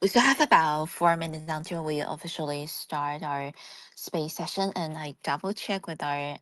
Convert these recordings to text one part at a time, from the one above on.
We still have about 4 minutes until we officially start our space session, and I double check with our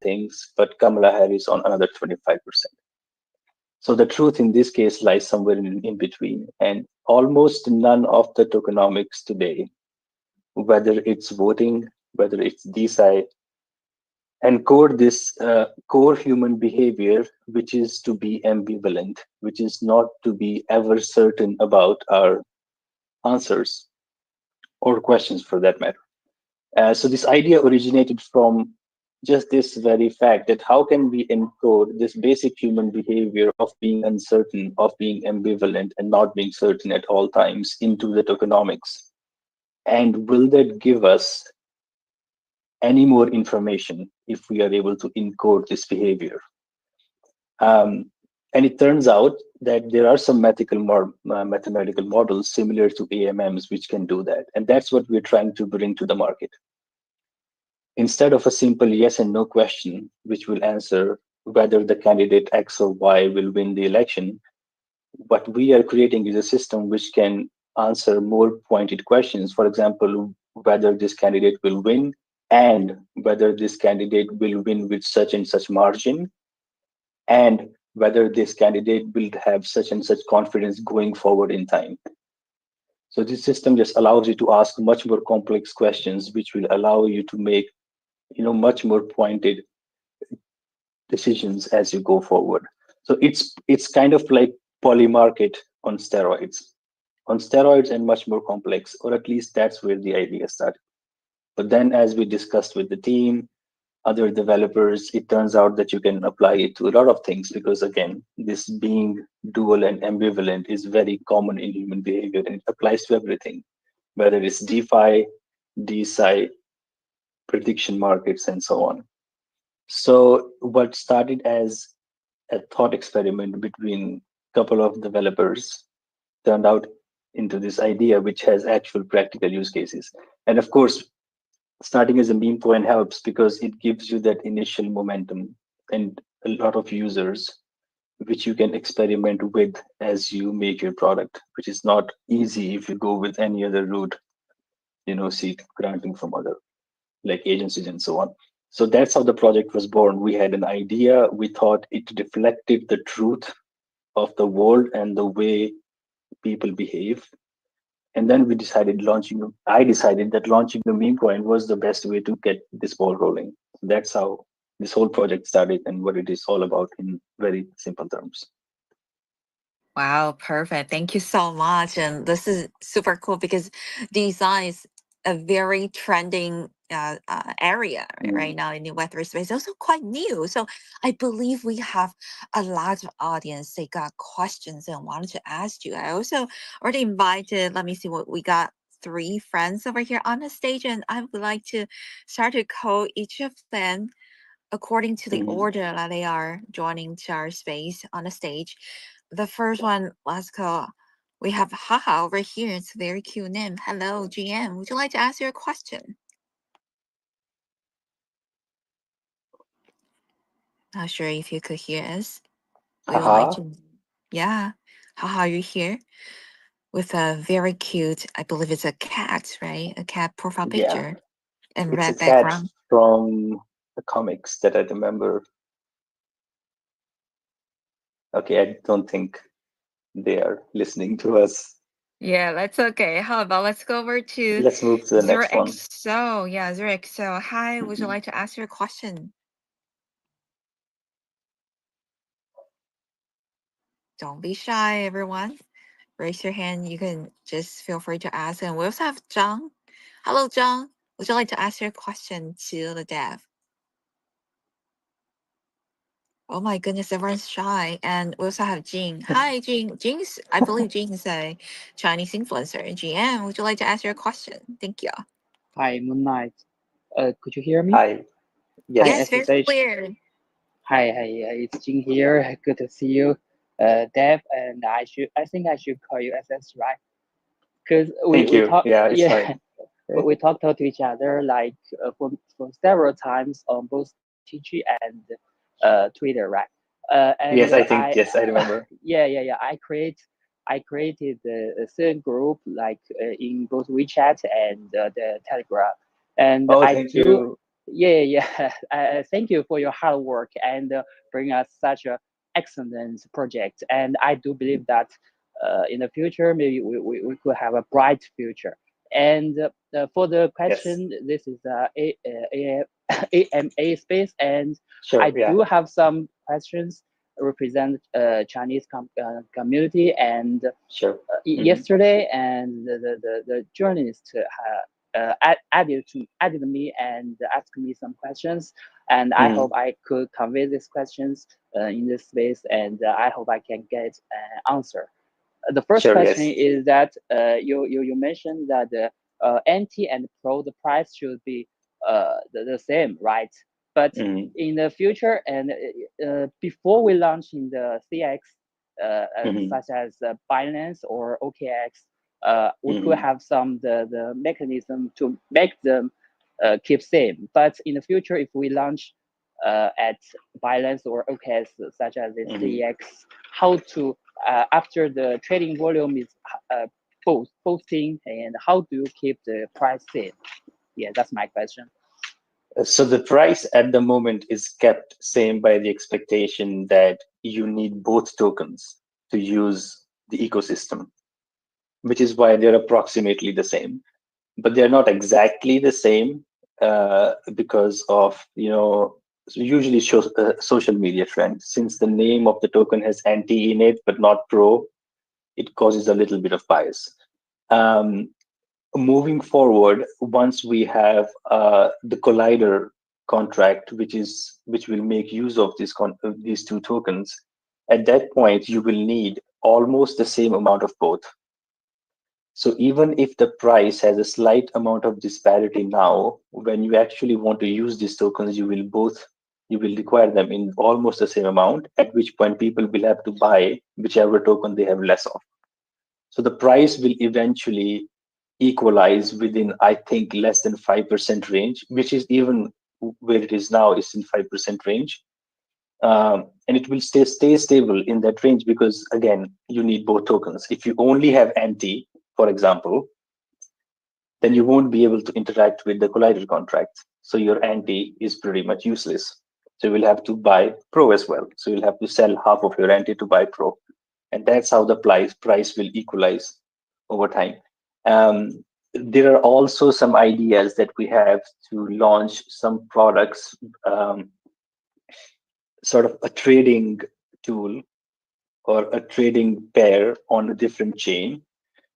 things, but Kamala Harris on another 25%. So the truth in this case lies somewhere in between. And almost none of the tokenomics today, whether it's voting, whether it's DeSci, encode this core human behavior, which is to be ambivalent, which is not to be ever certain about our answers or questions for that matter. So this idea originated from just this very fact that how can we encode this basic human behavior of being uncertain, of being ambivalent, and not being certain at all times into the tokenomics? And will that give us any more information if we are able to encode this behavior? Um, and it turns out that there are some mathematical models similar to AMMs which can do that. And that's what we're trying to bring to the market. Instead of a simple yes and no question, which will answer whether the candidate X or Y will win the election, what we are creating is a system which can answer more pointed questions. For example, whether this candidate will win and whether this candidate will win with such and such margin, and whether this candidate will have such and such confidence going forward in time. So this system just allows you to ask much more complex questions, which will allow you to make much more pointed decisions as you go forward. So it's kind of like polymarket on steroids and much more complex, or at least that's where the idea started. But then, as we discussed with the team, other developers, it turns out that you can apply it to a lot of things because, again, this being dual and ambivalent is very common in human behavior and it applies to everything, whether it's DeFi, DeSci, prediction markets, and so on. So, what started as a thought experiment between a couple of developers turned out into this idea, which has actual practical use cases. And of course, starting as a meme coin helps because it gives you that initial momentum and a lot of users which you can experiment with as you make your product, which is not easy if you go with any other route, seek granting from other like agencies and so on. So that's how the project was born. We had an idea, we thought it reflected the truth of the world and the way people behave. And then I decided that launching the meme coin was the best way to get this ball rolling. That's how this whole project started and what it is all about in very simple terms. Wow, perfect. Thank you so much. And this is super cool because design is a very trending area right Mm. now in the Web3 space. Also quite new. So I believe we have a lot of audience. They got questions and wanted to ask you. I also already invited, let me see what we got. Three friends over here on the stage, and I would like to start to call each of them according to the Mhm. order that they are joining to our space on the stage. The first one, let's go. We have Haha over here. It's a very cute name. Hello, GM. Would you like to ask your question? Not sure if you could hear us. We would like Haha. to. Yeah. Haha, you're here with a very cute, I believe it's a cat, right? A cat profile Yeah. picture and It's a red cat background. from the comics that I remember. Okay, I don't think they are listening to us. Yeah, that's okay. How about let's go over to Let's move to the Zero next one. XO. Yeah, Zero XO. Hi, would you Mhm. like to ask your question? Don't be shy, everyone. Raise your hand. You can just feel free to ask. And we also have Zhang. Hello, Zhang. Would you like to ask your question to the dev? Oh my goodness, everyone's shy. And we also have Jing. Hi, Jing. Jing's, I believe Jing's a Chinese influencer. GM, would you like to ask your question? Thank you. Hi, Moonlight. Could you hear me? Hi. Hi, Yes, Yes. very SSH. clear. Hi, it's Jing here. Good to see you, Dev. And I think I should call you SS, right? Because we Thank we you. talk, Yeah, it's yeah, fine. we talked to each other like for several times on both TG and Twitter, right? And Yes, I I, think, yes, I remember. yeah. I created a certain group like in both WeChat and the Telegram, and Oh, I thank do you. Yeah. Thank you for your hard work and bring us such a excellent project. And I do believe that in the future, maybe we could have a bright future. And for the Yes. question, this is AMA space, and Sure. I Yeah. do have some questions represent Chinese community. And Sure. Hmm. yesterday, and the journalist added me and asked me some questions, and I hope Hmm. I could convey these questions in this space, and I hope I can get an answer. The first Sure. question Yes. is that you mentioned that the anti and pro, the price should be the same, right? But Hmm. in the future, and before we launch in the CX, Hmm. such as Binance or OKX, we could Hmm. have some the mechanism to make them keep same. But in the future, if we launch at Binance or OKX, such as the Hmm. CEX, how to after the trading volume is uh, boosting, and how do you keep the price same? Yeah, that's my question. So the price at the moment is kept same by the expectation that you need both tokens to use the ecosystem, which is why they're approximately the same. But they're not exactly the same because of, usually social media trends. Since the name of the token has anti in it but not pro, it causes a little bit of bias. Um, Moving forward, once we have the collider contract, which will make use of these two tokens, at that point you will need almost the same amount of both. So even if the price has a slight amount of disparity now, when you actually want to use these tokens, you will require them in almost the same amount, at which point people will have to buy whichever token they have less of. So the price will eventually equalize within, I think, less than 5% range, which is even where it is now is in 5% range. And it will stay stable in that range because again, you need both tokens. If you only have anti, for example, then you won't be able to interact with the collider contract. So your anti is pretty much useless. So you will have to buy pro as well. So you'll have to sell half of your anti to buy pro. And that's how the price will equalize over time. There are also some ideas that we have to launch some products, sort of a trading tool or a trading pair on a different chain,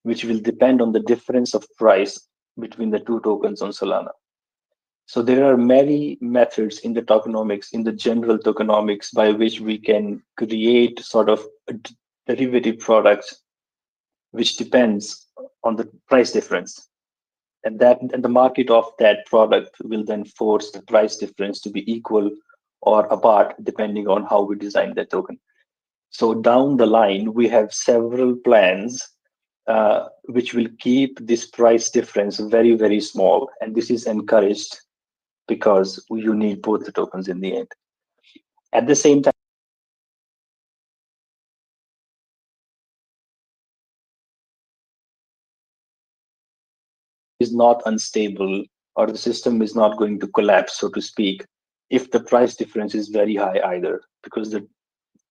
which will depend on the difference of price between the two tokens on Solana. So there are many methods in the tokenomics, in the general tokenomics, by which we can create sort of derivative products, which depends on the price difference. And the market of that product will then force the price difference to be equal or apart, depending on how we design that token. So down the line, we have several plans which will keep this price difference very, very small. And this is encouraged because you need both the tokens in the end. At the same time, is not unstable or the system is not going to collapse, so to speak, if the price difference is very high either, because the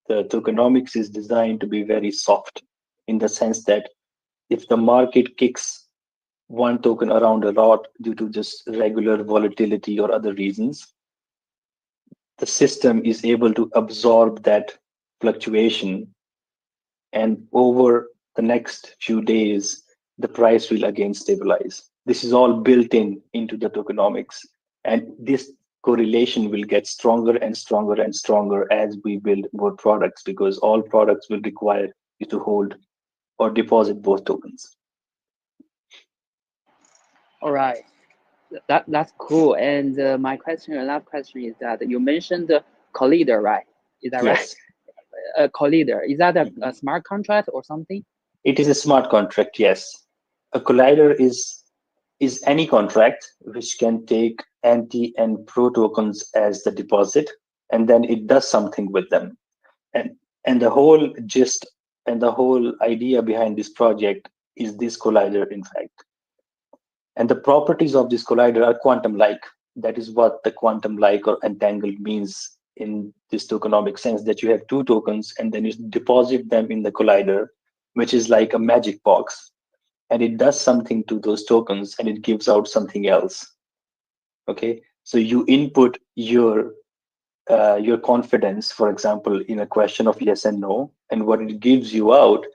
tokenomics is designed to be very soft in the sense that if the market kicks one token around a lot due to just regular volatility or other reasons, the system is able to absorb that fluctuation, and over the next few days the price will again stabilize. This is all built into the tokenomics, and this correlation will get stronger and stronger and stronger as we build more products, because all products will require you to hold or deposit both tokens. All right, that's cool. And my question, another question is that you mentioned the collider, right? Is that right? Yes. A collider, is that a Mhm. smart contract or something? It is a smart contract, yes. A collider is any contract which can take anti and pro tokens as the deposit, and then it does something with them. And and the whole gist and the whole idea behind this project is this collider, in fact. And the properties of this collider are quantum like. That is what the quantum like or entangled means in this tokenomic sense, that you have two tokens and then you deposit them in the collider, which is like a magic box, and it does something to those tokens and it gives out something else. Okay, so you input your confidence, for example, in a question of yes and no, and what it gives you out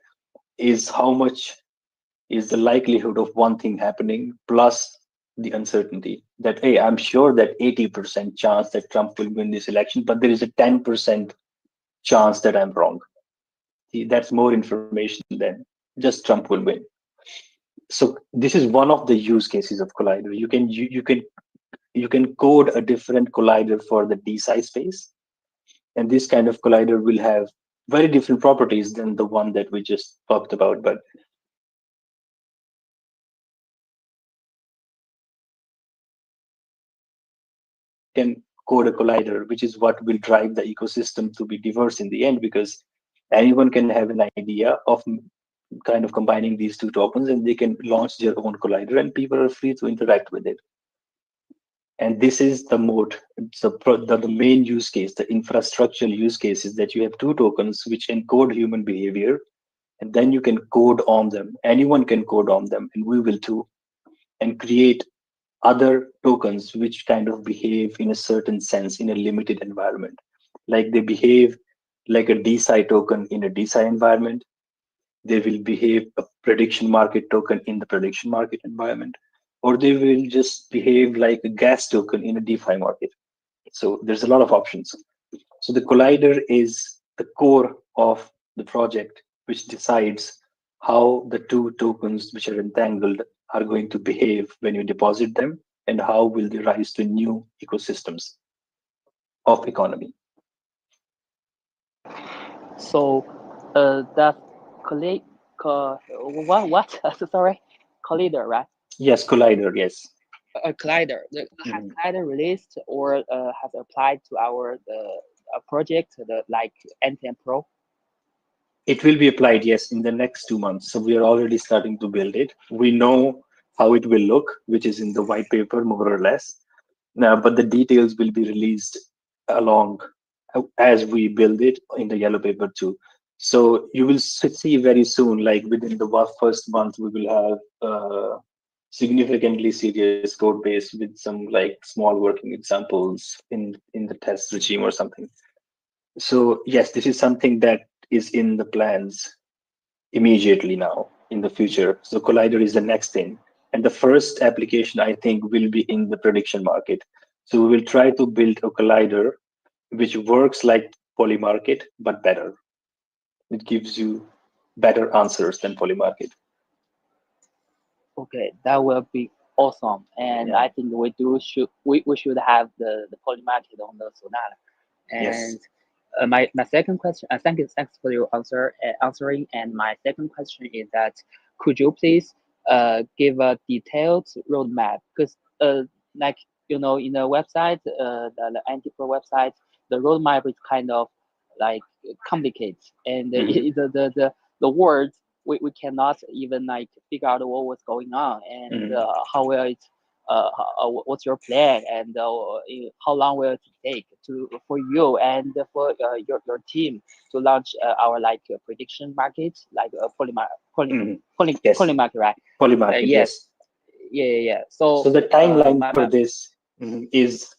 is how much is the likelihood of one thing happening plus the uncertainty that, hey, I'm sure that 80% chance that Trump will win this election, but there is a 10% chance that I'm wrong. See, that's more information than just Trump will win. So this is one of the use cases of collider. You can code a different collider for the DeSci space, and this kind of collider will have very different properties than the one that we just talked about. But can code a collider, which is what will drive the ecosystem to be diverse in the end, because anyone can have an idea of kind of combining these two tokens and they can launch their own collider and people are free to interact with it. And this is the mode. The main use case, the infrastructural use case, is that you have two tokens which encode human behavior, and then you can code on them. Anyone can code on them, and we will too, and create other tokens which kind of behave in a certain sense in a limited environment. Like they behave like a DeSci token in a DeSci environment. They will behave a prediction market token in the prediction market environment, or they will just behave like a gas token in a DeFi market. So there's a lot of options. So the collider is the core of the project, which decides how the two tokens which are entangled are going to behave when you deposit them, and how will they rise to new ecosystems of economy. So, that colli- what? Sorry, collider, right? Yes, collider. Yes. A collider. Has Mhm. collider released or has applied to our the project, the like NTM Pro? It will be applied, yes, in the next 2 months. So we are already starting to build it. We know how it will look, which is in the white paper, more or less. Now, but the details will be released along as we build it in the yellow paper too. So you will see very soon, like within the first month, we will have significantly serious code base with some like small working examples in the test regime or something. So yes, this is something that is in the plans immediately now in the future. So Collider is the next thing. And the first application I think will be in the prediction market. So we will try to build a collider which works like Polymarket, but better. It gives you better answers than Polymarket. Okay, that will be awesome. And Yeah. I think we should have the polymarket on the Sonata. Yes. And my second question, thanks for your answering. And my second question is that could you please give a detailed roadmap? Because like in the website, the Antipro website, the roadmap is kind of like complicated, and Hmm. the words we cannot even like figure out what was going on and Hmm. how will it what's your plan and how long will it take to for you and for your team to launch our like prediction market like Hmm. Yes. poly market, right? Polymarket. Yes. Yes. Yeah. So So the timeline my for this is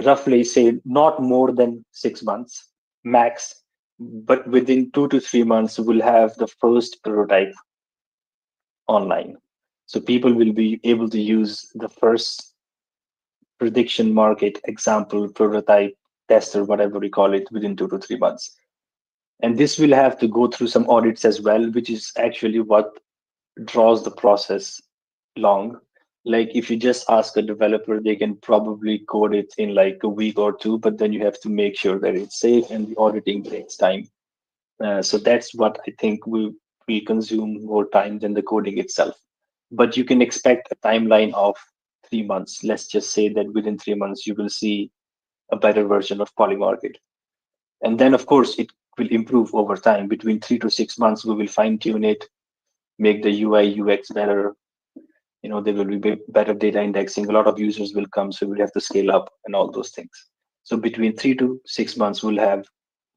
roughly say not more than 6 months max, but within 2 to 3 months we'll have the first prototype online. So people will be able to use the first prediction market example prototype test or whatever we call it within 2 to 3 months. And this will have to go through some audits as well, which is actually what draws the process long. Like if you just ask a developer, they can probably code it in like a week or two, but then you have to make sure that it's safe and the auditing takes time. So that's what I think we consume more time than the coding itself. But you can expect a timeline of 3 months. Let's just say that within 3 months you will see a better version of Polymarket. And then of course it will improve over time. Between 3 to 6 months, we will fine tune it, make the UI UX better, there will be better data indexing. A lot of users will come, so we'll have to scale up and all those things. So between 3 to 6 months, we'll have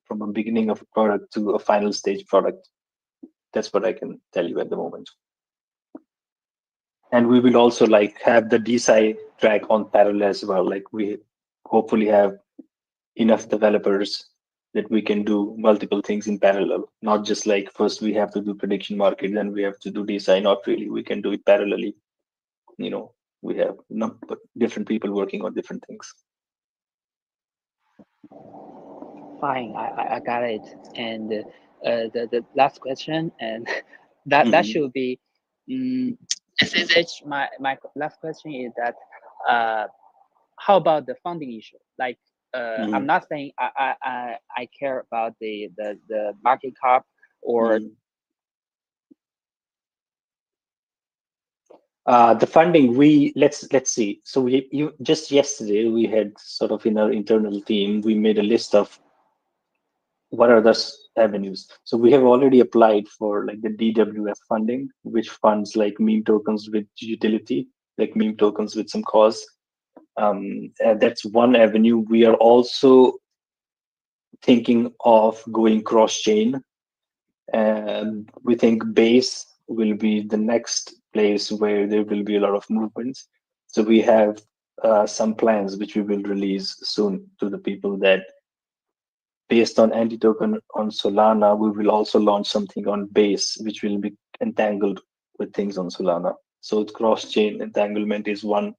from a beginning of a product to a final stage product. That's what I can tell you at the moment. And we will also have the DeSci track on parallel as well. We hopefully have enough developers that we can do multiple things in parallel, not just first we have to do prediction market, then we have to do DeSci. Not really. We can do it parallelly. We have different people working on different things. Fine, I got it. And the last question, and that should be SSH. My last question is that how about the funding issue? I'm not saying I care about the market cap or the funding. Let's see. So just yesterday we had sort of in our internal team, we made a list of what are the avenues. So we have already applied for the DWF funding, which funds meme tokens with utility, meme tokens with some cause. That's one avenue. We are also thinking of going cross-chain. We think Base will be the next place where there will be a lot of movements. So we have some plans which we will release soon to the people that based on Antitoken on Solana, we will also launch something on Base, which will be entangled with things on Solana. So cross-chain entanglement is one,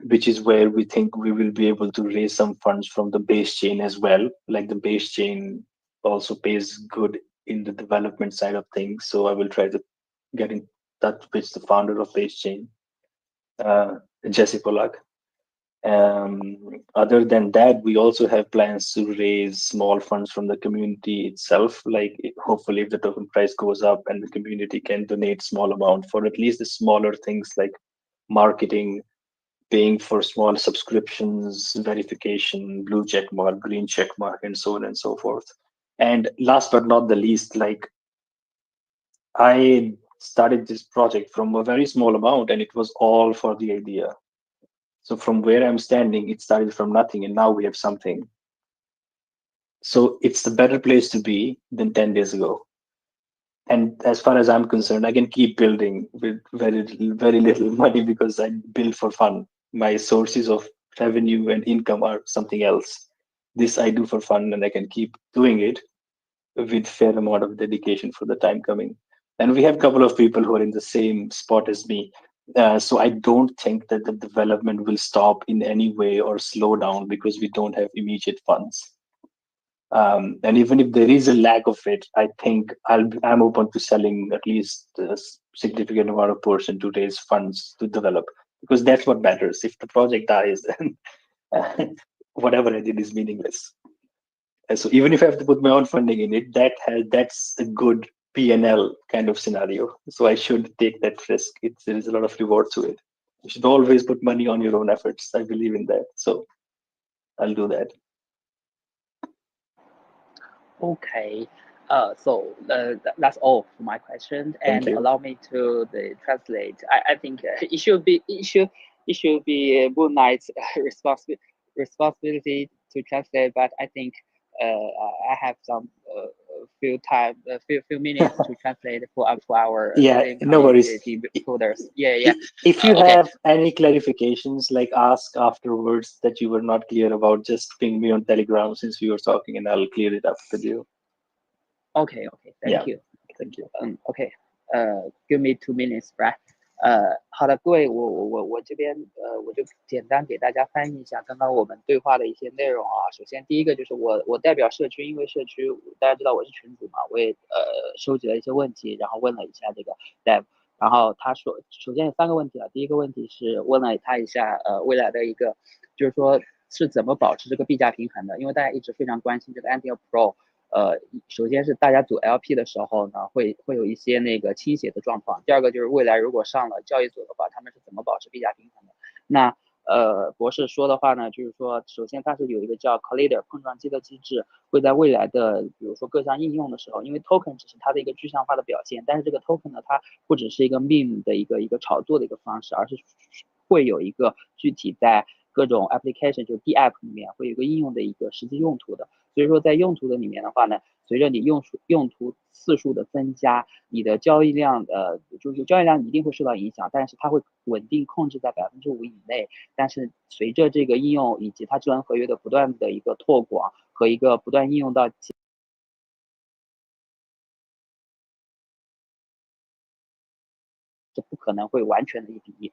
which is where we think we will be able to raise some funds from the Base chain as well. The Base chain also pays good in the development side of things. So I will try to get in touch with the founder of Base chain, Jesse Polak. Other than that, we also have plans to raise small funds from the community itself. Hopefully, if the token price goes up and the community can donate small amount for at least the smaller things like marketing, paying for small subscriptions, verification, blue check mark, green check mark, and so on and so forth. And last but not the least, I started this project from a very small amount, and it was all for the idea. So from where I'm standing, it started from nothing, and now we have something. So it's the better place to be than 10 days ago. And as far as I'm concerned, I can keep building with very little money because I build for fun. My sources of revenue and income are something else. This I do for fun, and I can keep doing it with fair amount of dedication for the time coming. And we have a couple of people who are in the same spot as me. So I don't think that the development will stop in any way or slow down because we don't have immediate funds. And even if there is a lack of it, I think I'm open to selling at least a significant amount of portion to raise funds to develop, because that's what matters. If the project dies, then whatever I did is meaningless. And so even if I have to put my own funding in it, that's a good P&L kind of scenario. So I should take that risk. There is a lot of reward to it. You should always put money on your own efforts. I believe in that. So I'll do that. Okay. So that's all for my question. And allow me to translate. I think it should be Moon Knight's responsibility to translate, but I think I have some few minutes to translate for our no worries. Holders. Yeah. If you have any clarifications, ask afterwards that you were not clear about, just ping me on Telegram since we were talking, and I'll clear it up with you. Okay. Thank you. OK. Give me 2 minutes, right? 好的，各位，我这边我就简单给大家翻译一下刚刚我们对话的一些内容啊。首先第一个就是我代表社区，因为社区大家知道我是群主嘛，我也收集了一些问题，然后问了一下这个 Dev， 然后他说首先有3个问题啊。第一个问题是问了他一下未来的一个就是说是怎么保持这个币价平衡的，因为大家一直非常关心这个 Antioken Pro。首先是大家组 LP 的时候呢，会有一些那个倾斜的状况。第二个就是未来如果上了交易所的话，他们是怎么保持币价平衡的？那博士说的话呢，就是说，首先它是有一个叫 collider 碰撞机的机制，会在未来的比如说各项应用的时候，因为 token 只是它的一个具象化的表现，但是这个 token 呢，它不只是一个 meme 的一个炒作的一个方式，而是会有一个具体在各种 application 就是 D app 里面会有一个应用的一个实际用途的。所以说在用途的里面的话呢，随着你用途次数的增加，你的交易量就是交易量一定会受到影响，但是它会稳定控制在5%以内。但是随着这个应用以及它智能合约的不断的一个拓广和一个不断应用到这不可能会完全的1:1，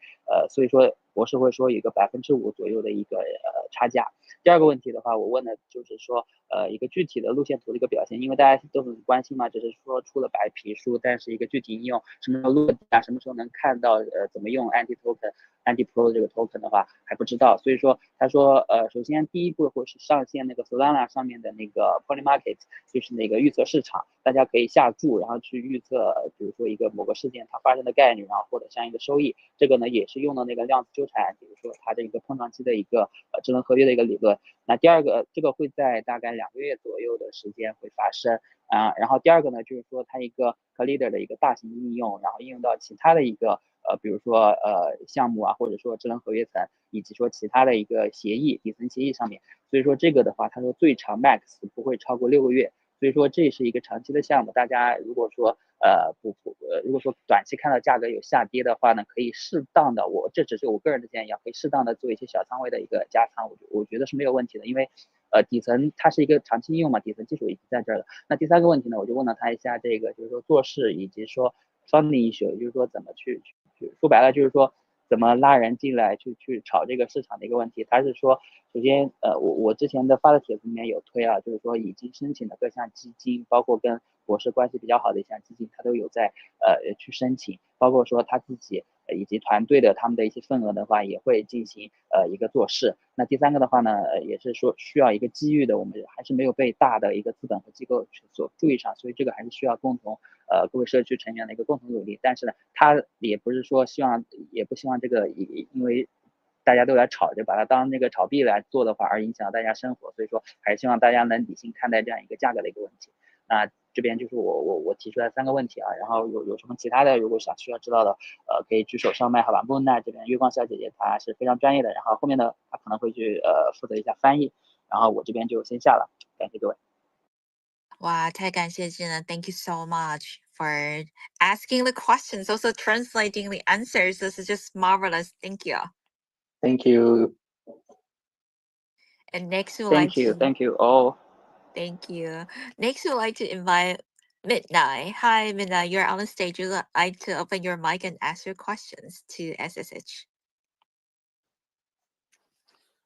所以说博士会说有一个5%左右的一个差价。第二个问题的话，我问的就是说一个具体的路线图的一个表现，因为大家都很关心嘛，只是说出了白皮书，但是一个具体应用什么时候落地啊，什么时候能看到怎么用 Antitoken、Antipro 这个 token 的话还不知道，所以说他说首先第一步会是上线那个 Solana 上面的那个 Poly Market， 就是那个预测市场，大家可以下注，然后去预测，比如说一个某个事件它发生的概率，然后获得相应的收益。这个呢也是用的那个量子纠缠，比如说它的一个碰撞期的一个智能合约的一个理论。那第二个，这个会在大概2个月左右的时间会发生啊。然后第二个呢，就是说它一个 collider 的一个大型应用，然后应用到其他的一个比如说项目啊，或者说智能合约层，以及说其他的一个协议底层协议上面。所以说这个的话，他说最长 max 不会超过6个月。所以说这是一个长期的项目，大家如果说如果说短期看到价格有下跌的话呢，可以适当的，这只是我个人的建议啊，可以适当的做一些小仓位的一个加仓，我觉得是没有问题的，因为底层它是一个长期应用嘛，底层技术已经在这儿了。那第三个问题呢，我就问了他一下这个就是说做事以及说 funding issue，也就是说怎么去说白了就是说怎么拉人进来去炒这个市场的一个问题。他是说，首先我之前的发的帖子里面有推啊，就是说已经申请的各项基金，包括跟博士关系比较好的一项基金，他都有在去申请，包括说他自己以及团队的他们的一些份额的话，也会进行一个做事。那第三个的话呢，也是说需要一个机遇的，我们还是没有被大的一个资本和机构所注意上，所以这个还是需要共同各位社区成员的一个共同努力。但是呢，他也不是说也不希望这个因为大家都来炒，就把它当那个炒币来做的话，而影响大家生活。所以说，还是希望大家能理性看待这样一个价格的一个问题。那这边就是我提出来3个问题啊，然后有什么其他的，如果需要知道的，可以举手上麦，好吧？木奈这边月光小姐姐她是非常专业的，然后后面呢她可能会去负责一下翻译，然后我这边就先下了，感谢各位。哇，太感谢真的 Thank you so much for asking the questions, also translating the answers. This is just marvelous. Thank you. Thank you. And next, we would like to Thank you all. thank you. Next, we would like to invite Midnight. Hi, Midnight. You're on the stage. You'd like to open your mic and ask your questions to SSH.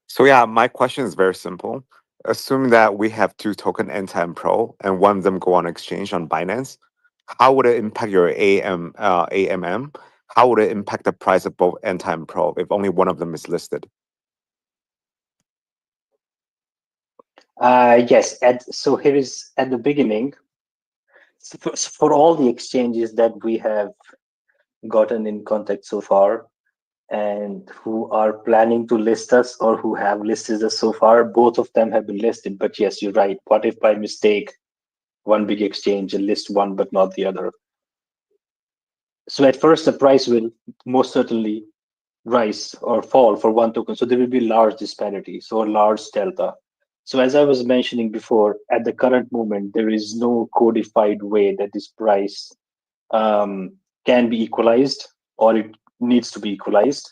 So yeah, my question is very simple. Assuming that we have 2 token NTime and Pro and one of them go on exchange on Binance, how would it impact your AMM? How would it impact the price of both NTime and Pro if only one of them is listed? Yes. So here is at the beginning, for all the exchanges that we have gotten in contact so far, and who are planning to list us or who have listed us so far, both of them have been listed. But yes, you're right. What if by mistake one big exchange and list one but not the other? So at first the price will most certainly rise or fall for one token. So there will be large disparity, so a large delta. So as I was mentioning before, at the current moment, there is no codified way that this price can be equalized, or it needs to be equalized.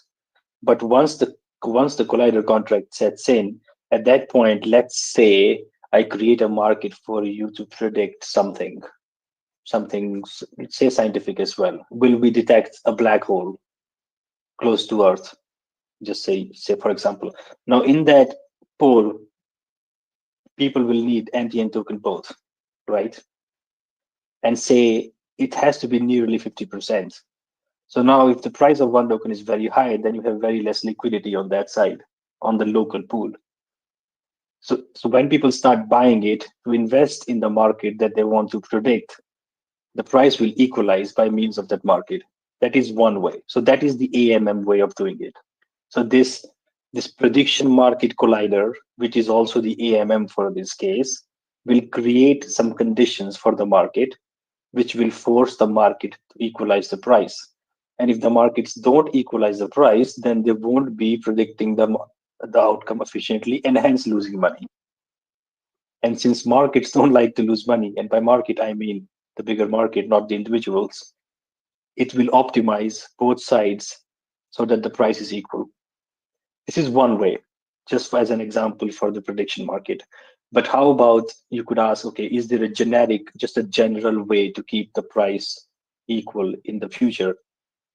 But once the collider contract sets in, at that point, let's say I create a market for you to predict something, let's say scientific as well. Will we detect a black hole close to Earth? Just say for example. Now in that poll, people will need NTN token both, right? And say it has to be nearly 50%. So now if the price of one token is very high, then you have very less liquidity on that side, on the local pool. So when people start buying it to invest in the market that they want to predict, the price will equalize by means of that market. That is one way. So that is the AMM way of doing it. So this This prediction market collider, which is also the AMM for this case, will create some conditions for the market, which will force the market to equalize the price. And if the markets don't equalize the price, then they won't be predicting the outcome efficiently and hence losing money. And since markets don't like to lose money, and by market I mean the bigger market, not the individuals, it will optimize both sides so that the price is equal. This is one way, just as an example for the prediction market. But how about you could ask, okay, is there a generic, just a general way to keep the price equal in the future?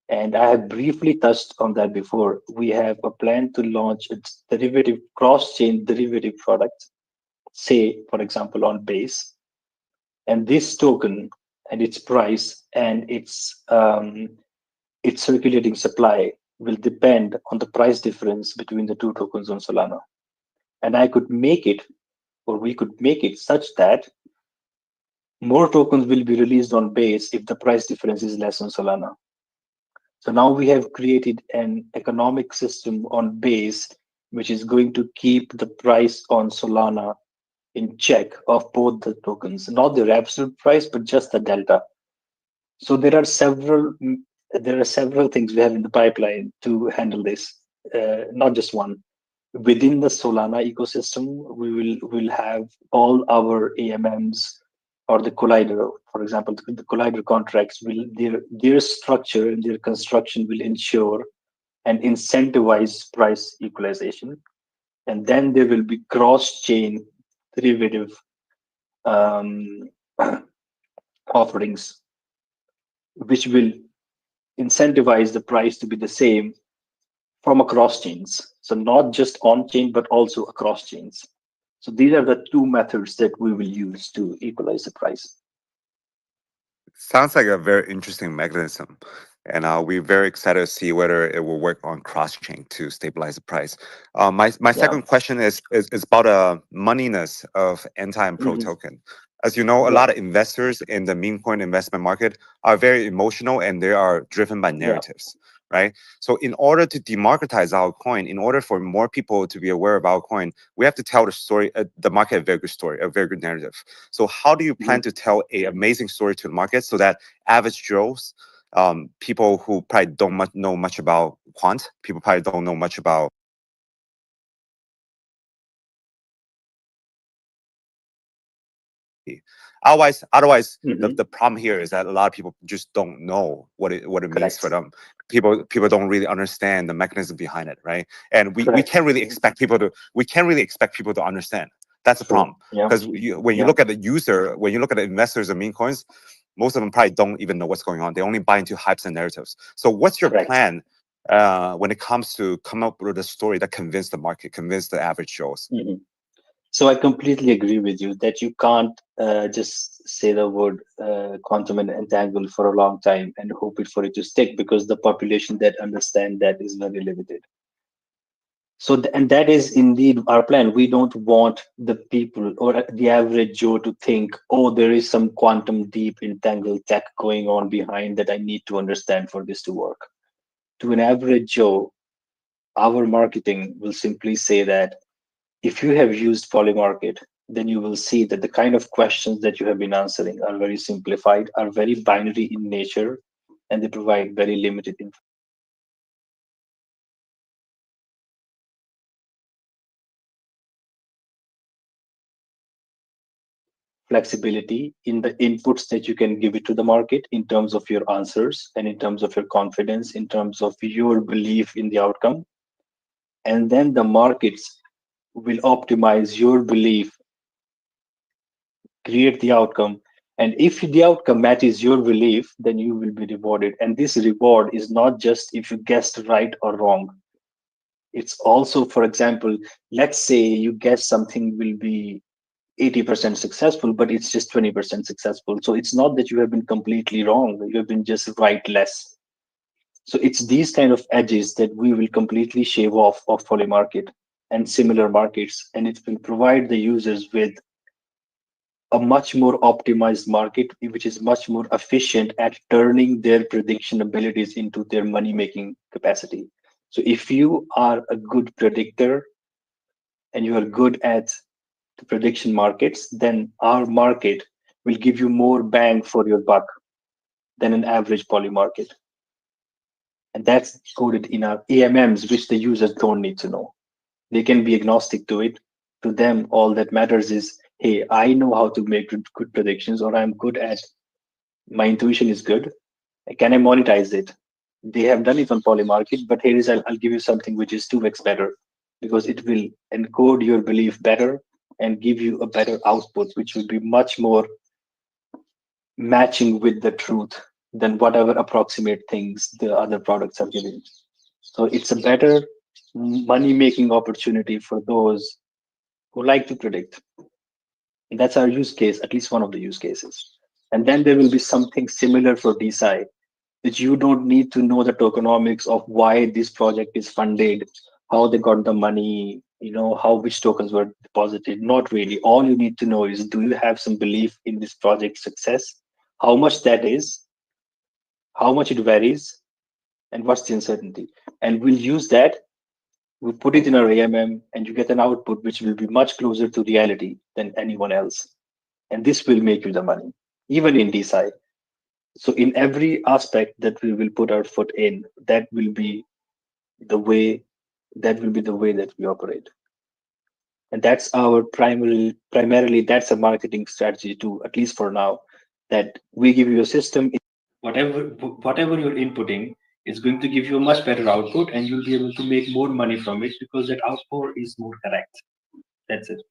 And I have briefly touched on that before. We have a plan to launch a derivative, cross-chain derivative product, say, for example, on base. And this token and its price and its circulating supply will depend on the price difference between the two tokens on Solana. And I could make it, or we could make it such that more tokens will be released on base if the price difference is less on Solana. So now we have created an economic system on base, which is going to keep the price on Solana in check of both the tokens, not their absolute price, but just the delta. So there are several things we have in the pipeline to handle this, not just one. Within the Solana ecosystem, we will have all our AMMs or the collider, for example, the collider contracts will their structure and their construction will ensure and incentivize price equalization, and then there will be cross-chain derivative um, offerings, which will incentivize the price to be the same from across chains. So not just on chain, but also across chains. So these are the two methods that we will use to equalize the price. Sounds like a very interesting mechanism. And we're very excited to see whether it will work on cross chain to stabilize the price. My Yeah. second question is about moneyness of anti and pro Mhm. token. As you know, a Yeah. lot of investors in the meme coin investment market are very emotional and they are driven by Yeah. narratives, right? So, in order to democratize our coin, in order for more people to be aware of our coin, we have to tell the story, the market, a very good story, a very good narrative. So, how do you Mhm. plan to tell a amazing story to the market so that average Joes, people who probably don't know much about quant, people probably don't know much about otherwise Mhm. the problem here is that a lot of people just don't know what it means for Correct. them. People don't really understand the mechanism behind it, right? And we Correct. can't really expect people to understand. That's the True. problem. Yeah. Because when you Yeah. look at the user, when you look at the investors of meme coins, most of them probably don't even know what's going on. They only buy into hypes and narratives. So what's your Correct. plan when it comes to come up with a story that convince the market, convince the average Joes? Mhm. So I completely agree with you that you can't just say the word quantum and entangle for a long time and hope it for it to stick, because the population that understand that is very limited. So, and that is indeed our plan. We don't want the people or the average Joe to think, oh, there is some quantum deep entangled tech going on behind that I need to understand for this to work. To an average Joe, our marketing will simply say that if you have used Polymarket, then you will see that the kind of questions that you have been answering are very simplified, are very binary in nature, and they provide very limited flexibility in the inputs that you can give it to the market in terms of your answers and in terms of your confidence, in terms of your belief in the outcome. And then the markets will optimize your belief, create the outcome. And if the outcome matches your belief, then you will be rewarded. And this reward is not just if you guessed right or wrong. It's also, for example, let's say you guess something will be 80% successful, but it's just 20% successful. So it's not that you have been completely wrong, you have been just right less. So it's these kind of edges that we will completely shave off of Polymarket and similar markets, and it will provide the users with a much more optimized market, which is much more efficient at turning their prediction abilities into their money making capacity. So if you are a good predictor and you are good at the prediction markets, then our market will give you more bang for your buck than an average poly market. And that's coded in our AMMs, which the users don't need to know. They can be agnostic to it. To them, all that matters is, hey, I know how to make good predictions, or I'm good at, my intuition is good. Can I monetize it? They have done it on Polymarket, but here is, I'll give you something which is 2x better, because it will encode your belief better and give you a better output, which will be much more matching with the truth than whatever approximate things the other products are giving. So it's a better money making opportunity for those who like to predict. And that's our use case, at least one of the use cases. And then there will be something similar for DeSci, that you don't need to know the tokenomics of why this project is funded, how they got the money, how which tokens were deposited. Not really. All you need to know is, do you have some belief in this project's success? How much that is, how much it varies, and what's the uncertainty? And we'll use that. We put it in our AMM, and you get an output which will be much closer to reality than anyone else. And this will make you the money, even in DeSci. So in every aspect that we will put our foot in, the way that will be the way that we operate. And that's our primarily that's a marketing strategy too, at least for now, that we give you a system. Whatever you're inputting is going to give you a much better output, and you'll be able to make more money from it because that output is more correct. That's it.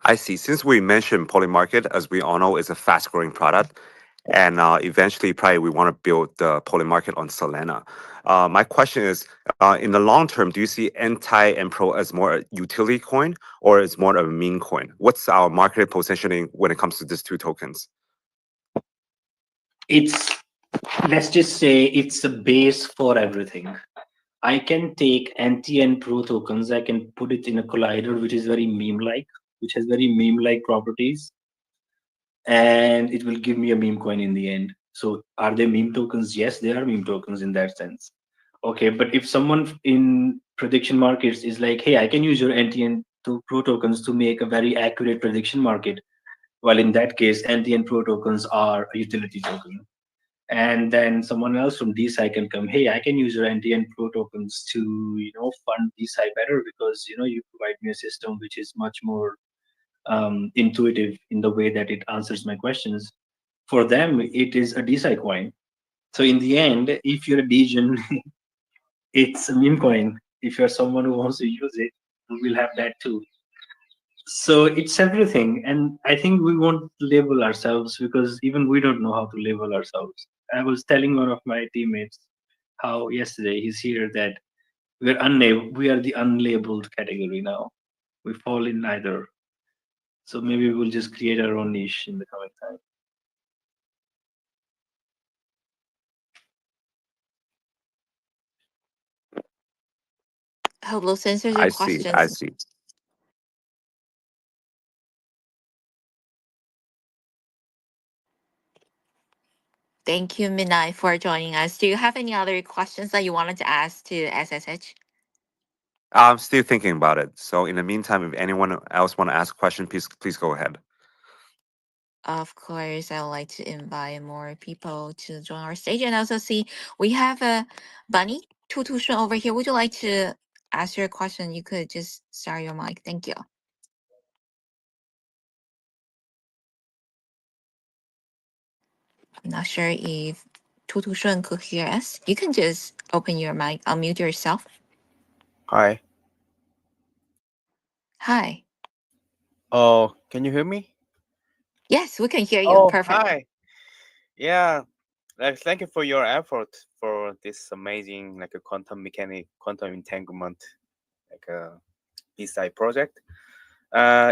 I see. Since we mentioned Polymarket, as we all know, is a fast-growing product, and eventually, probably we want to build the Polymarket on Solana. My question is, in the long term, do you see Anti and Pro as more a utility coin or is more of a meme coin? What's our market positioning when it comes to these two tokens? It's Let's just say it's a base for everything. I can take anti and pro tokens, I can put it in a collider which is very meme like, which has very meme like properties, and it will give me a meme coin in the end. So are they meme tokens? Yes, they are meme tokens in that sense. Okay, but if someone in prediction markets is like, hey, I can use your anti and pro tokens to make a very accurate prediction market, well, in that case, anti and pro tokens are a utility token. And then someone else from DeSci can come, hey, I can use your NT and Pro tokens to, fund DeSci better, because, you provide me a system which is much more intuitive in the way that it answers my questions. For them, it is a DeSci coin. So in the end, if you're a Degen, it's a meme coin. If you're someone who wants to use it, we'll have that too. So it's everything. And I think we won't label ourselves because even we don't know how to label ourselves. I was telling one of my teammates how yesterday he's here that we are the unlabeled category now. We fall in neither. So maybe we'll just create our own niche in the coming time. Hope those answers your I see. I questions. see. Thank you, Midnight, for joining us. Do you have any other questions that you wanted to ask to SSH? I'm still thinking about it. So in the meantime, if anyone else want to ask a question, please go ahead. Of course, I would like to invite more people to join our stage, and also see we have a Bunny Tutu over here. Would you like to ask your question? You could just start your mic. Thank you. I'm not sure if Tutu could hear us. You can just open your mic, unmute yourself. Hi. Hi. Oh, can you hear me? Yes, we can hear you. Oh, Perfect. hi. Yeah. Thank you for your effort for this amazing a quantum mechanic, quantum entanglement, a BSI project.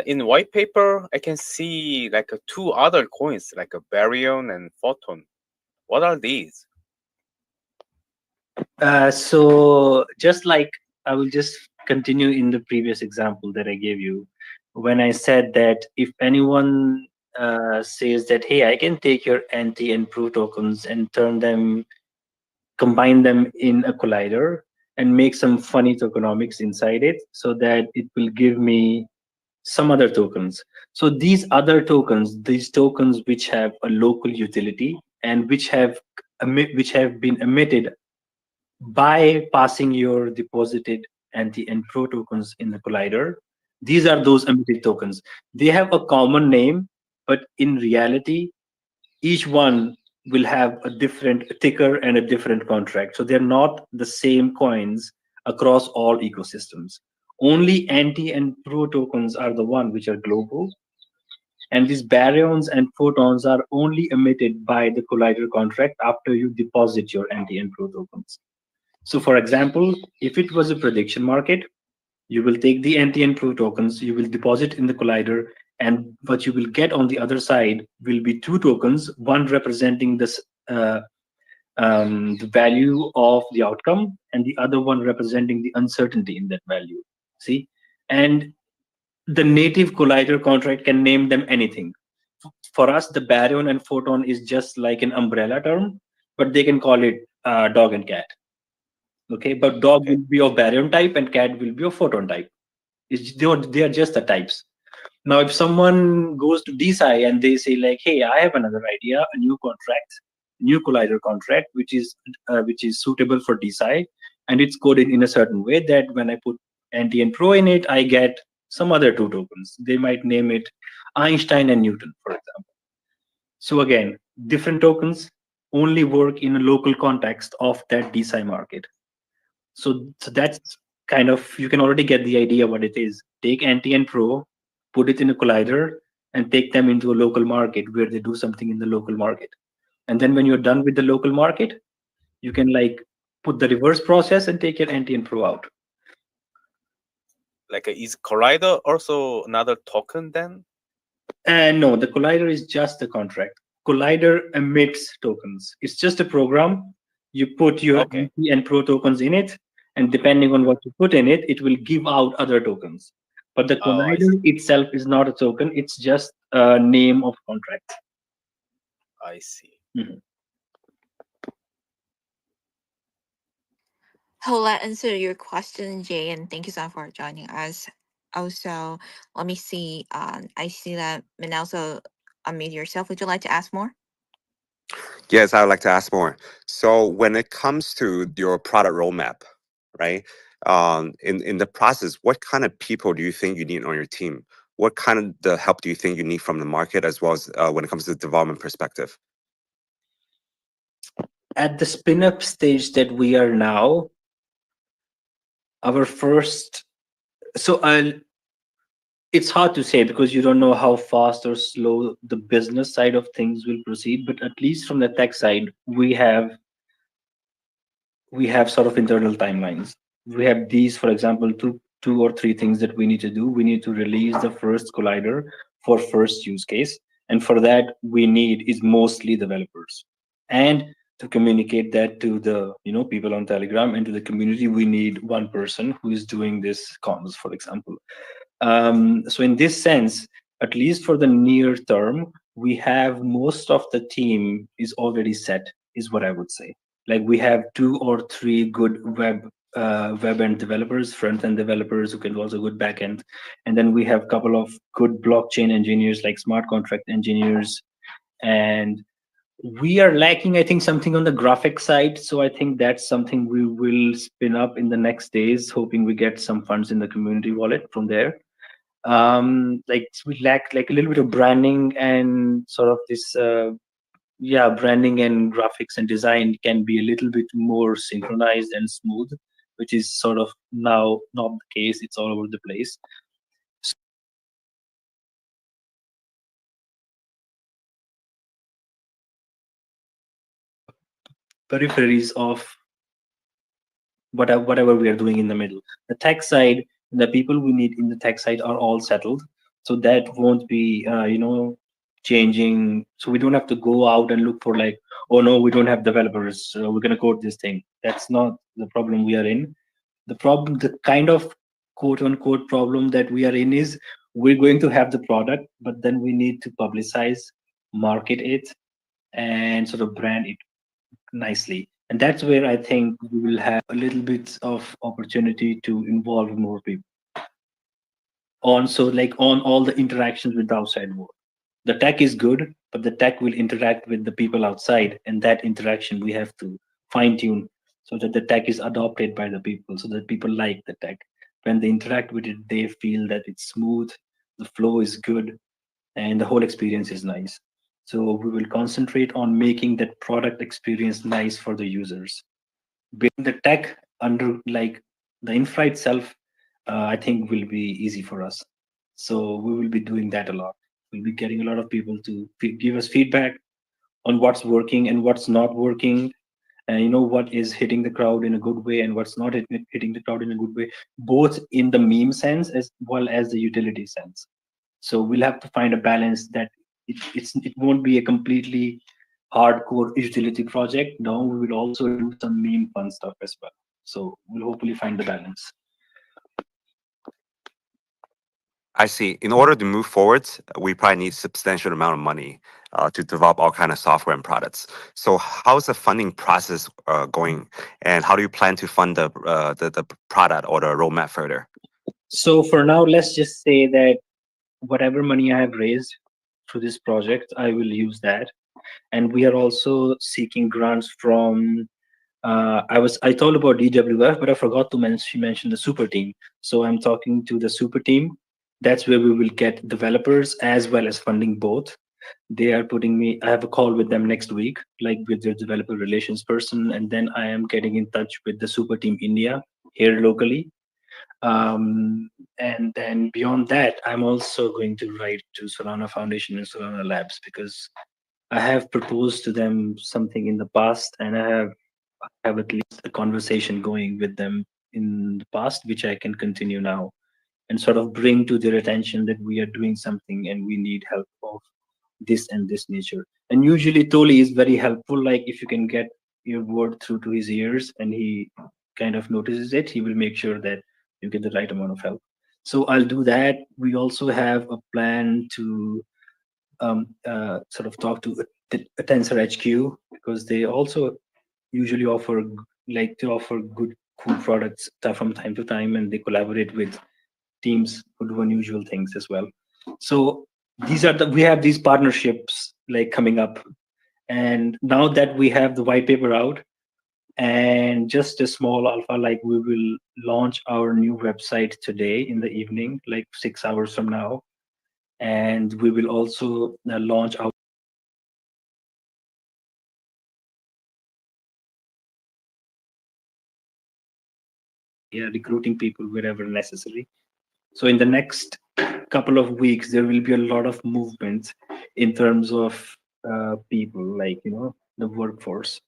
In white paper, I can see two other coins, like a baryon and photon. What are these? So just like I will just continue in the previous example that I gave you, when I said that if anyone says that, hey, I can take your anti and pro tokens and turn them combine them in a collider and make some funny tokenomics inside it so that it will give me some other tokens. So these tokens which have a local utility and which have been emitted by passing your deposited anti and pro tokens in the collider. These are those emitted tokens. They have a common name, but in reality, each one will have a different ticker and a different contract. So they're not the same coins across all ecosystems. Only anti and pro tokens are the one which are global, and these baryons and photons are only emitted by the collider contract after you deposit your anti and pro tokens. So, for example, if it was a prediction market, you will take the anti and pro tokens, you will deposit in the collider, and what you will get on the other side will be two tokens, one representing uh, the value of the outcome, and the other one representing the uncertainty in that value. See, and the native collider contract can name them anything. For us, the baryon and photon is just like an umbrella term, but they can call it dog and cat. Okay, but dog Okay. will be of baryon type and cat will be of photon type. They are just the types. Now, if someone goes to DeSci and they say like, "Hey, I have another idea, a new contract, new collider contract, which is suitable for DeSci, and it's coded in a certain way that when I put anti and pro in it, I get some other two tokens. They might name it Einstein and Newton, for example. So again, different tokens only work in a local context of that DeSci market. So that's kind of, you can already get the idea what it is. Take anti and pro, put it in a collider, and take them into a local market where they do something in the local market. And then when you're done with the local market, you can like put the reverse process and take your anti and pro out. Like, is Collider also another token then? And no, the collider is just a contract. Collider emits tokens. It's just a program. You put your Okay. anti and pro tokens in it, and depending on what you put in it, it will give out other tokens. But the Oh, I collider see. itself is not a token, it's just a name of contract. I see. Mhm. Hope that answer your question, Jay, and thank you so much for joining us. Also, let me see. I see that Manelso unmute yourself. Would you like to ask more? Yes, I would like to ask more. So when it comes to your product roadmap, right? In the process, what kind of people do you think you need on your team? What kind of the help do you think you need from the market as well as when it comes to the development perspective? At the spin up stage that we are now, our first, so I'll, it's hard to say because you don't know how fast or slow the business side of things will proceed, but at least from the tech side, we have sort of internal timelines. We have these, for example, two or three things that we need to do. We need to release the first collider for first use case, and for that we need is mostly developers. And to communicate that to the people on Telegram and to the community, we need one person who is doing this comms, for example. So in this sense, at least for the near term, we have most of the team is already set, is what I would say. Like we have two or three good web end developers, front end developers who can also good back end, and then we have a couple of good blockchain engineers like smart contract engineers, and we are lacking, I think, something on the graphic side. So I think that's something we will spin up in the next days, hoping we get some funds in the community wallet from there. Like we lack like a little bit of branding and sort of this yeah, branding and graphics and design can be a little bit more synchronized and smooth, which is sort of now not the case. It's all over the place. Peripheries of whatever we are doing in the middle. The tech side, the people we need in the tech side are all settled, so that won't be changing. So we don't have to go out and look for like, oh no, we don't have developers, so we're gonna code this thing. That's not the problem we are in. The kind of quote unquote problem that we are in is we're going to have the product, but then we need to publicize, market it, and sort of brand it nicely. And that's where I think we will have a little bit of opportunity to involve more people on, so like on all the interactions with the outside world. The tech is good, but the tech will interact with the people outside, and that interaction we have to fine tune so that the tech is adopted by the people, so that people like the tech. When they interact with it, they feel that it's smooth, the flow is good, and the whole experience is nice. So we will concentrate on making that product experience nice for the users. Building the tech under like the infra itself, I think will be easy for us. So we will be doing that a lot. We'll be getting a lot of people to give us feedback on what's working and what's not working, and what is hitting the crowd in a good way and what's not hitting the crowd in a good way, both in the meme sense as well as the utility sense. So we'll have to find a balance that it won't be a completely hardcore utility project. No, we will also do some meme fun stuff as well. So we'll hopefully find the balance. I see. In order to move forward, we probably need substantial amount of money to develop all kind of software and products. So, how's the funding process going, and how do you plan to fund the product or the roadmap further? So for now, let's just say that whatever money I have raised through this project, I will use that. And we are also seeking grants from. I told about DWF, but I forgot to mention the super team. So I'm talking to the super team. That's where we will get developers as well as funding both. They are putting me. I have a call with them next week, like with their developer relations person, and then I am getting in touch with the super team India here locally. And then beyond that, I'm also going to write to Solana Foundation and Solana Labs, because I have proposed to them something in the past, and I have at least a conversation going with them in the past, which I can continue now and sort of bring to their attention that we are doing something and we need help of this and this nature. And usually Toli is very helpful. Like if you can get your word through to his ears and he kind of notices it, he will make sure that you get the right amount of help. So I'll do that. We also have a plan to sort of talk to a Tensor HQ, because they also usually offer good cool products from time to time, and they collaborate with teams who do unusual things as well. So we have these partnerships like coming up, and now that we have the white paper out and just a small alpha, like we will launch our new website today in the evening, like 6 hours from now, and we will also launch our recruiting people wherever necessary. So in the next couple of weeks, there will be a lot of movement in terms of people, like the workforce.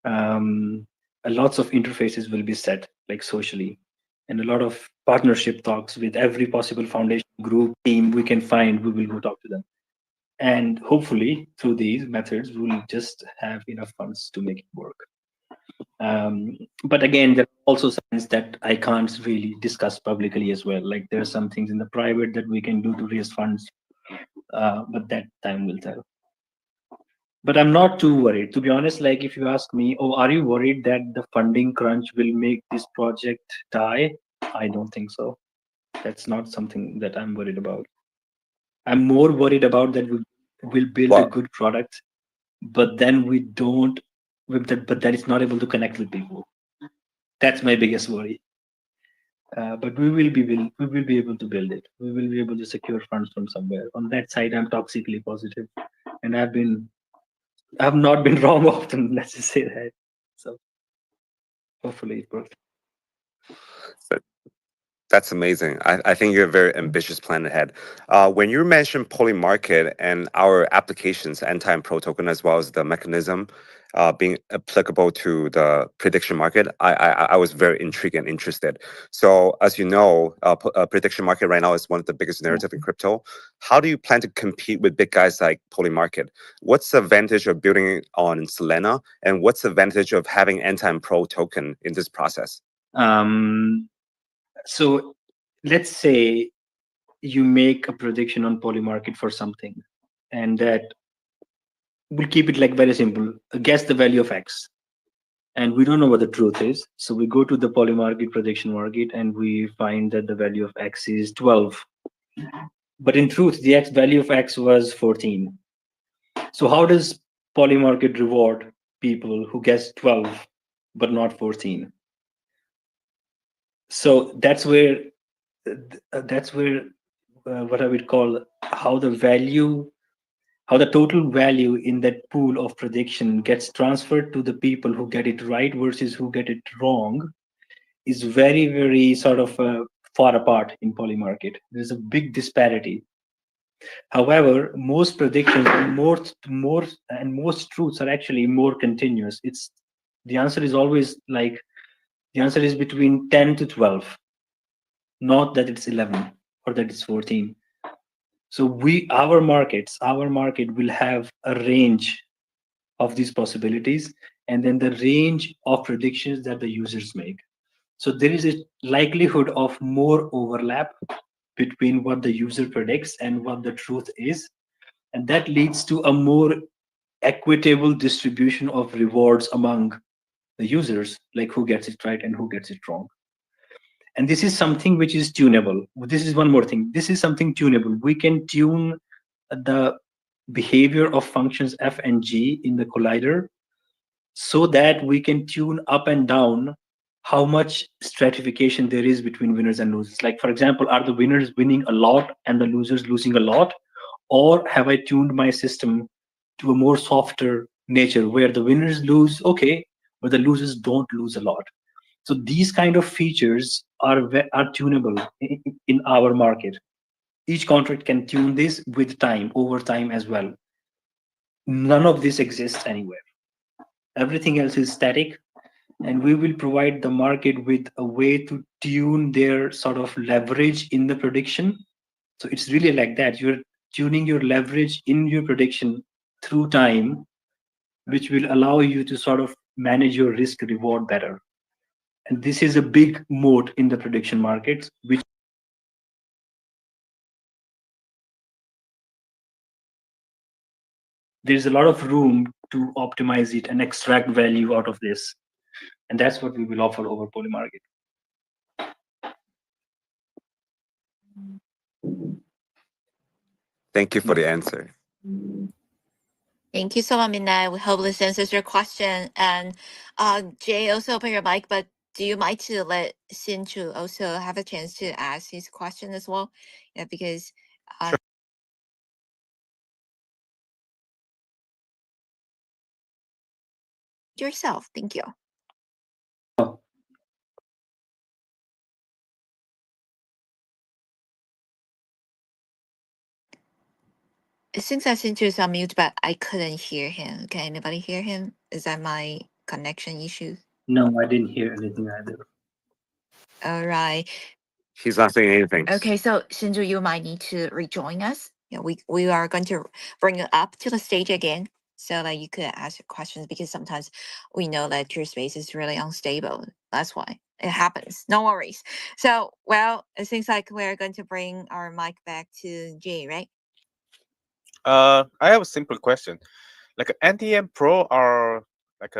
Lots of interfaces will be set, like socially, and a lot of partnership talks with every possible foundation group team we can find. We will go talk to them, and hopefully through these methods, we'll just have enough funds to make it work. But again, there are also signs that I can't really discuss publicly as well. Like there are some things in the private that we can do to raise funds, but that time will tell. But I'm not too worried, to be honest. Like if you ask me, oh, are you worried that the funding crunch will make this project die? I don't think so. That's not something that I'm worried about. I'm more worried about that we will build a Well, good product, but then we don't, but that it's not able to connect with people. That's my biggest worry. But we will be able to build it. We will be able to secure funds from somewhere. On that side, I'm toxically positive, and I've not been wrong often. Let's just say that. So hopefully it works. that's amazing. I think you have a very ambitious plan ahead. When you mentioned Polymarket and our applications, Antime Pro token, as well as the mechanism being applicable to the prediction market, I was very intrigued and interested. So, as you know, prediction market right now is one of the biggest narrative in crypto. How do you plan to compete with big guys like Polymarket? What's the advantage of building it on Solana, and what's the advantage of having Antime Pro token in this process? So let's say you make a prediction on Polymarket for something, and that we'll keep it like very simple. Guess the value of X. and we don't know what the truth is. So we go to the polymarket prediction market and we find that the value of X is 12. But in truth, the X value of X was 14. So how does polymarket reward people who guess 12 but not 14? So that's where what I would call how the total value in that pool of prediction gets transferred to the people who get it right versus who get it wrong is very, very sort of far apart in polymarket. There's a big disparity. However, most predictions and most truths are actually more continuous. It's the answer is always like the answer is between 10 to 12, not that it's 11 or that it's 14. So our market will have a range of these possibilities and then the range of predictions that the users make. So there is a likelihood of more overlap between what the user predicts and what the truth is. And that leads to a more equitable distribution of rewards among the users, like who gets it right and who gets it wrong. And this is something which is tunable. This is one more thing. This is something tunable. We can tune the behavior of functions f and g in the collider so that we can tune up and down how much stratification there is between winners and losers. Like, for example, are the winners winning a lot and the losers losing a lot? Or have I tuned my system to a more softer nature where the winners lose, okay, but the losers don't lose a lot? So these kind of features are tunable in our market. Each contract can tune this with time, over time as well. None of this exists anywhere. Everything else is static, and we will provide the market with a way to tune their sort of leverage in the prediction. So it's really like that. You're tuning your leverage in your prediction through time, which will allow you to sort of manage your risk reward better. And this is a big moat in the prediction markets, which there's a lot of room to optimize it and extract value out of this. And that's what we will offer over Polymarket. Thank you for the answer. Thank you so much, Midnight. We hope this answers your question. And Jay, also open your mic, but do you mind to let Sinchu also have a chance to ask his question as well? Yeah, because Sure. yourself. Thank you. It seems that Sinchu is on mute, but I couldn't hear him. Can anybody hear him? Is that my connection issue? No, I didn't hear anything either. All right. He's not saying anything. Okay, so Shinju, you might need to rejoin us. Yeah, we are going to bring you up to the stage again so that you could ask your questions because sometimes we know that your space is really unstable. That's why it happens. No worries. So, well, it seems like we're going to bring our mic back to Jay, right? I have a simple question. Like NTM Pro are like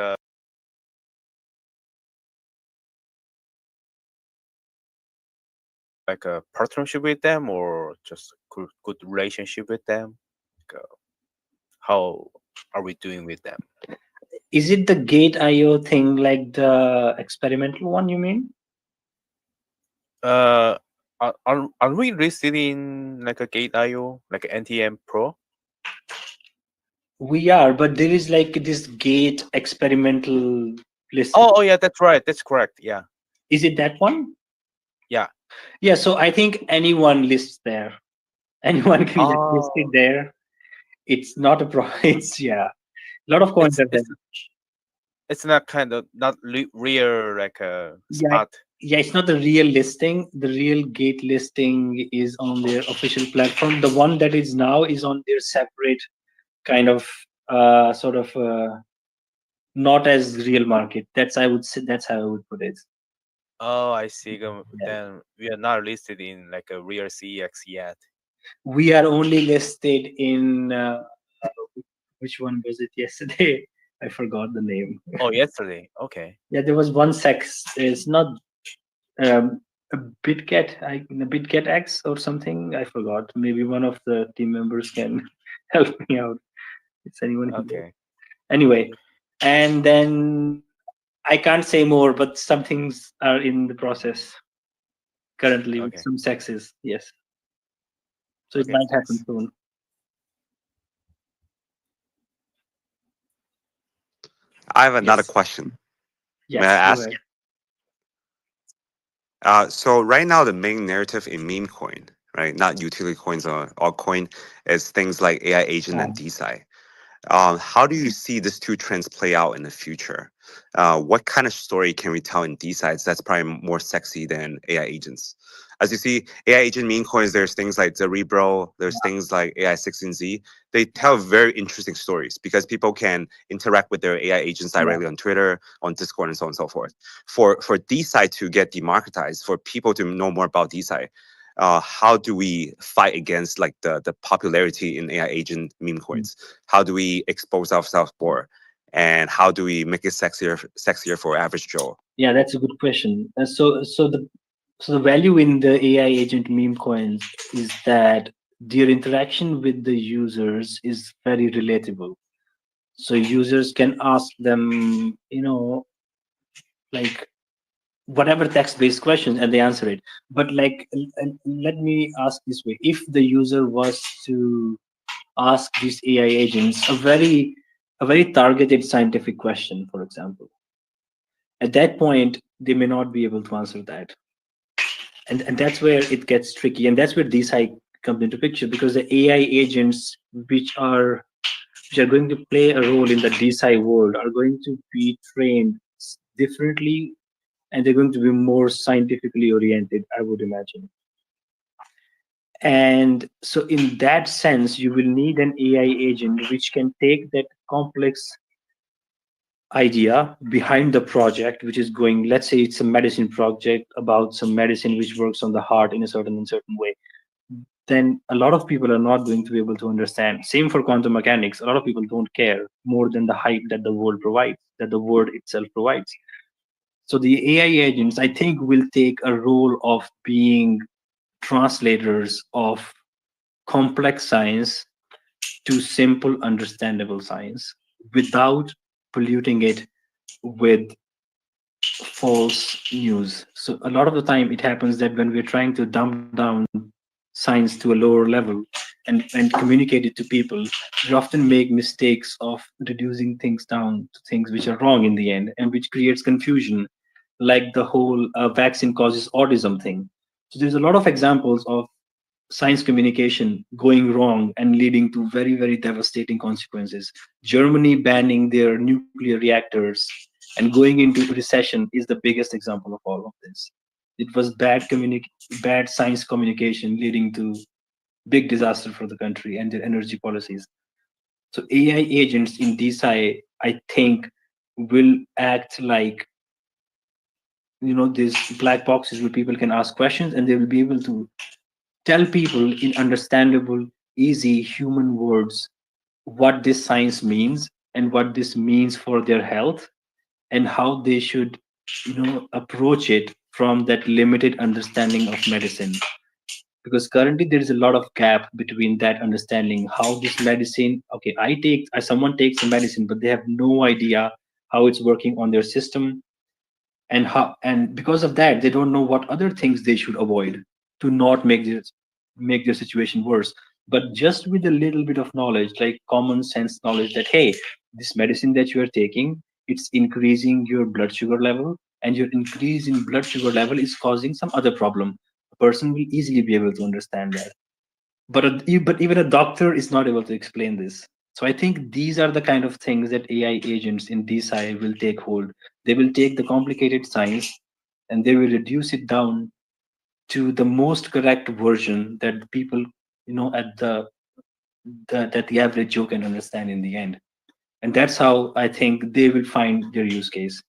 a partnership with them or just good relationship with them? Like, how are we doing with them? Is it the Gate IO thing, like the experimental one, you mean? Are we listed in like a Gate IO, like NTM Pro? We are, but there is like this Gate experimental list. Oh, yeah, that's right. That's correct. Yeah. Is it that one? Yeah. Yeah, so I think anyone lists there. Anyone can get listed there. It's not a problem. It's, yeah. A lot of coins are there. It's not kind of not real like a spot. Yeah, it's not the real listing. The real Gate listing is on their official platform. The one that is now is on their separate kind of sort of not as real market. That's I would say that's how I would put it. Oh, I see. Then we are not listed in like a real CEX yet. We are only listed in which one was it yesterday? I forgot the name. Oh, yesterday. Okay. Yeah, there was one sex. It's not um, a BitGet, a BitGet X or something. I forgot. Maybe one of the team members can help me out. It's anyone here. Okay. Anyway, and then I can't say more, but some things are in the process currently with Okay. some sexes. Yes, so it Okay. might happen Thanks. soon. I have another Yes. question. May I Yes. Go ask? ahead. So right now, the main narrative in meme coin, right, not utility coins or altcoin, is things like AI agent and DeSci. How do you see these two trends play out in the future? What kind of story can we tell in these sides that's probably more sexy than AI agents? As you see, AI agent meme coins, there's things like Cerebro, there's things like AI 16Z. They tell very interesting stories because people can interact with their AI agents Yeah. directly on Twitter, on Discord, and so on and so forth. For DeSci to get democratized, for people to know more about DeSci, how do we fight against like the popularity in AI agent meme coins? How do we expose ourselves more, and how do we make it sexier for average Joe? Yeah, that's a good question. So the value in the AI agent meme coins is that their interaction with the users is very relatable. So users can ask them, like whatever text-based question, and they answer it. But like, let me ask this way: if the user was to ask these AI agents a very targeted scientific question, for example, at that point they may not be able to answer that, and that's where it gets tricky, and that's where DeSci comes into picture, because the AI agents which are going to play a role in the DeSci world are going to be trained differently, and they're going to be more scientifically oriented, I would imagine. And so in that sense, you will need an AI agent which can take that complex idea behind the project, which is going, let's say it's a medicine project about some medicine which works on the heart in a certain way. Then a lot of people are not going to be able to understand. Same for quantum mechanics. A lot of people don't care more than the hype that the world provides, that the word itself provides. So the AI agents, I think, will take a role of being translators of complex science to simple, understandable science without polluting it with false news. So a lot of the time it happens that when we're trying to dumb down science to a lower level and communicate it to people, we often make mistakes of reducing things down to things which are wrong in the end, and which creates confusion, like the whole vaccine causes autism thing. So there's a lot of examples of science communication going wrong and leading to very, very devastating consequences. Germany banning their nuclear reactors and going into recession is the biggest example of all of this. It was bad science communication leading to big disaster for the country and their energy policies. So AI agents in DeSci, I think, will act like, these black boxes where people can ask questions, and they will be able to tell people in understandable, easy human words what this science means and what this means for their health, and how they should, approach it from that limited understanding of medicine. Because currently there is a lot of gap between that understanding how this medicine, okay, someone takes a medicine, but they have no idea how it's working on their system, and because of that they don't know what other things they should avoid to not make their situation worse. But just with a little bit of knowledge, like common sense knowledge, that hey, this medicine that you are taking, it's increasing your blood sugar level, and your increase in blood sugar level is causing some other problem, a person will easily be able to understand that. But even a doctor is not able to explain this. So I think these are the kind of things that AI agents in DeSci will take hold. They will take the complicated science and they will reduce it down to the most correct version that people, at that the average Joe can understand in the end. And that's how I think they will find their use case.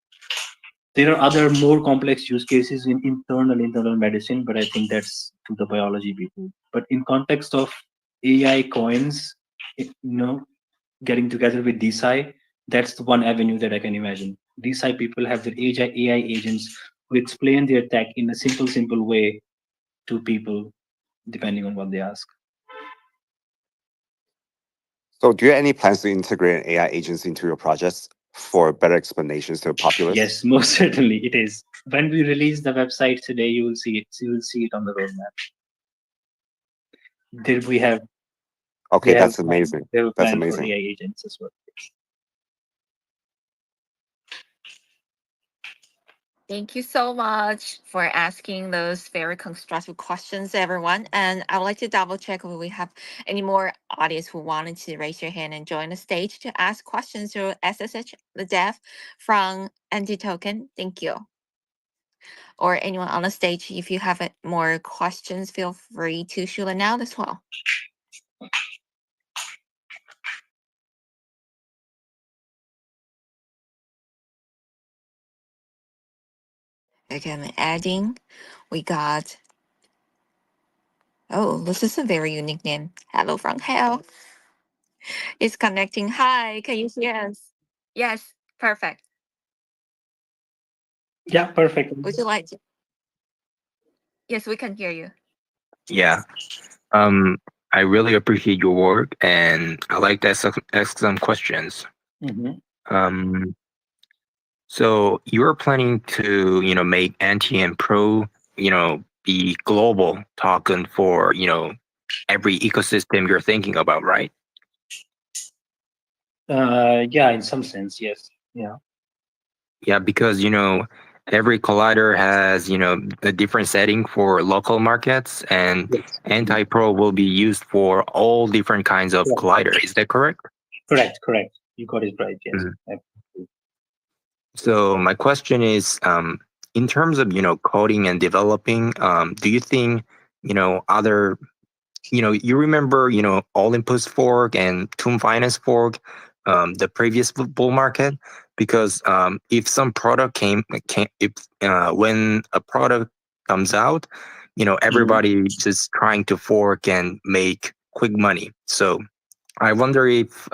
There are other more complex use cases in internal medicine, but I think that's to the biology people. But in context of AI coins, getting together with DeSci, That's the one avenue that I can imagine. These type people have their AI agents who explain their tech in a simple way to people, depending on what they ask. So, do you have any plans to integrate AI agents into your projects for better explanations to the populace? Yes, most certainly it is. When we release the website today, you will see it. You will see it on the roadmap. There we have Okay, they have that's amazing. they have a That's plan for amazing. AI agents as well. Thank you so much for asking those very constructive questions, everyone. And I would like to double check if we have any more audience who wanted to raise your hand and join the stage to ask questions to SSH, the dev from Antitoken. Thank you. Or anyone on the stage, if you have more questions, feel free to shoot it out as well. Again, adding, we got, oh, this is a very unique name. Hello from hell. It's connecting. Hi, can you hear us? Yes, perfect. Yeah, perfect. Would you like to? Yes, we can hear you. Yeah. Um, I really appreciate your work, and I like to ask some questions. Mhm. Um, so you're planning to, make Anti and Pro, be global token for, every ecosystem you're thinking about, right? Yeah, in some sense, yes. Yeah. Yeah, because, every collider has, a different setting for local markets, and Yes. Anti-Pro will be used for all different kinds of Correct. collider. Is that correct? Correct. You got it right. Yes. Mhm. So my question is, in terms of, coding and developing, do you think, other, you remember, Olympus fork and Tomb Finance fork, the previous bull market? Because if some product if when a product comes out, Mhm. everybody just trying to fork and make quick money. So I wonder if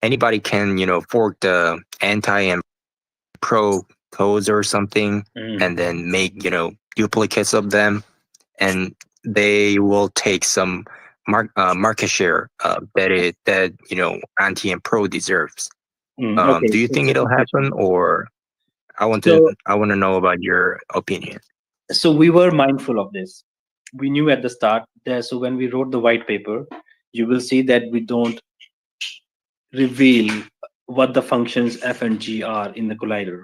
anybody can, fork the anti and pro codes or something, Mhm. and then make, duplicates of them, and they will take some market share that anti and pro deserves. Okay, Do you so it's think a it'll good happen, question. or So, I want to know about your opinion? so we were mindful of this. We knew at the start that, so when we wrote the white paper, you will see that we don't reveal what the functions F and G are in the collider.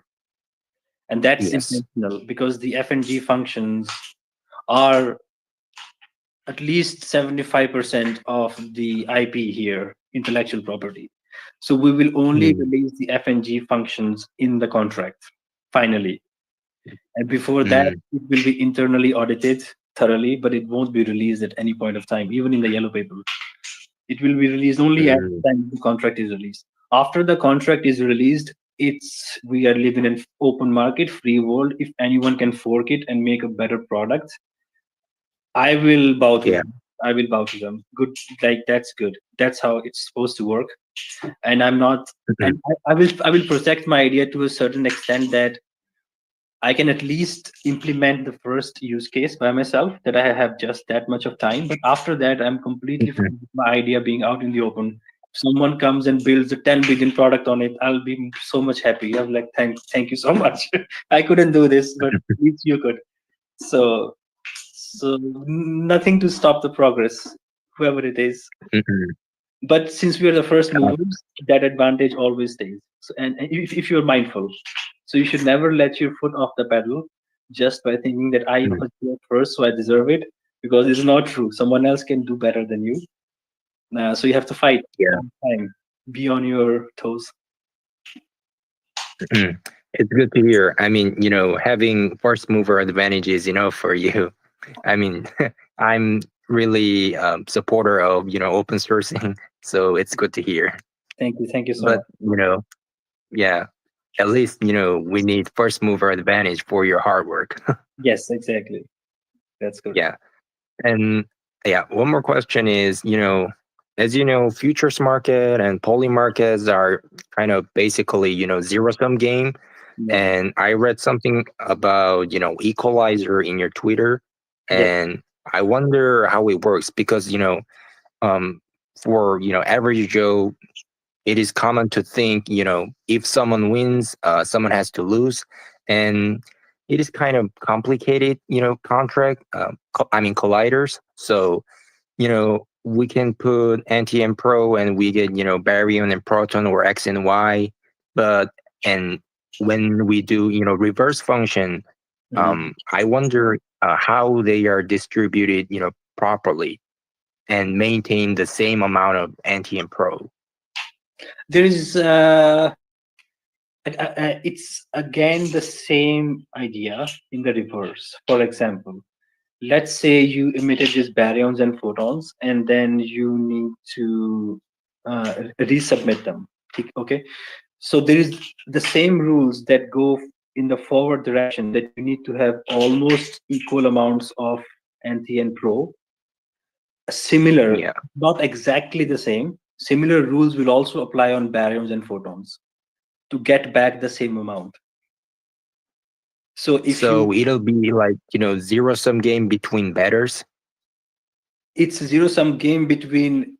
And that's Yes. intentional because the F and G functions are at least 75% of the IP here, intellectual property. So we will only Mm, release the F and G functions in the contract, finally. And before that, mm, it will be internally audited thoroughly, but it won't be released at any point of time, even in the yellow paper. It will be released only at mm, the time the contract is released. After the contract is released, it's we are living in an open market, free world. If anyone can fork it and make a better product, I will bow to yeah. them. I will bow to them. Good, like that's good. That's how it's supposed to work. And I'm not, Mhm, and I will protect my idea to a certain extent that I can at least implement the first use case by myself. That I have just that much of time. But after that, I'm completely mhm, fine with my idea being out in the open. If someone comes and builds a 10 billion product on it, I'll be so much happy. I'm like, thank you so much. I couldn't do this, but at least you could. So nothing to stop the progress, whoever it is. mhm. But since we are the first Uh, movers, that advantage always stays. So, and if you're mindful, so you should never let your foot off the pedal just by thinking that I mm, was here first, so I deserve it, because it's not true. Someone else can do better than you. So you have to fight yeah. all the time. Be on your toes. Mm. It's good to hear. I mean, having first mover advantages, for you. I mean, I'm really supporter of open sourcing, so it's good to hear. Thank you so But much. yeah, at least we need first mover advantage for your hard work. Yes, exactly. That's correct. Yeah, and yeah, one more question is, as you know, futures market and poly markets are kind of basically, zero sum game. Yeah. And I read something about, equalizer in your Twitter, Yes. and I wonder how it works because, um, for, average Joe, it is common to think, if someone wins, someone has to lose. And it is kind of complicated, contract, colliders. So, we can put anti and pro and we get, baryon and proton or X and Y. And when we do, reverse function, I wonder how they are distributed, properly and maintain the same amount of anti and pro. There is it's again the same idea in the reverse. For example, let's say you emitted these baryons and photons, and then you need to resubmit them. Okay, so there is the same rules that go in the forward direction, that you need to have almost equal amounts of anti and pro. Similar, Yeah. not exactly the same, similar rules will also apply on baryons and photons to get back the same amount. So if So you, it'll be like, zero sum game between betters. it's a zero sum game between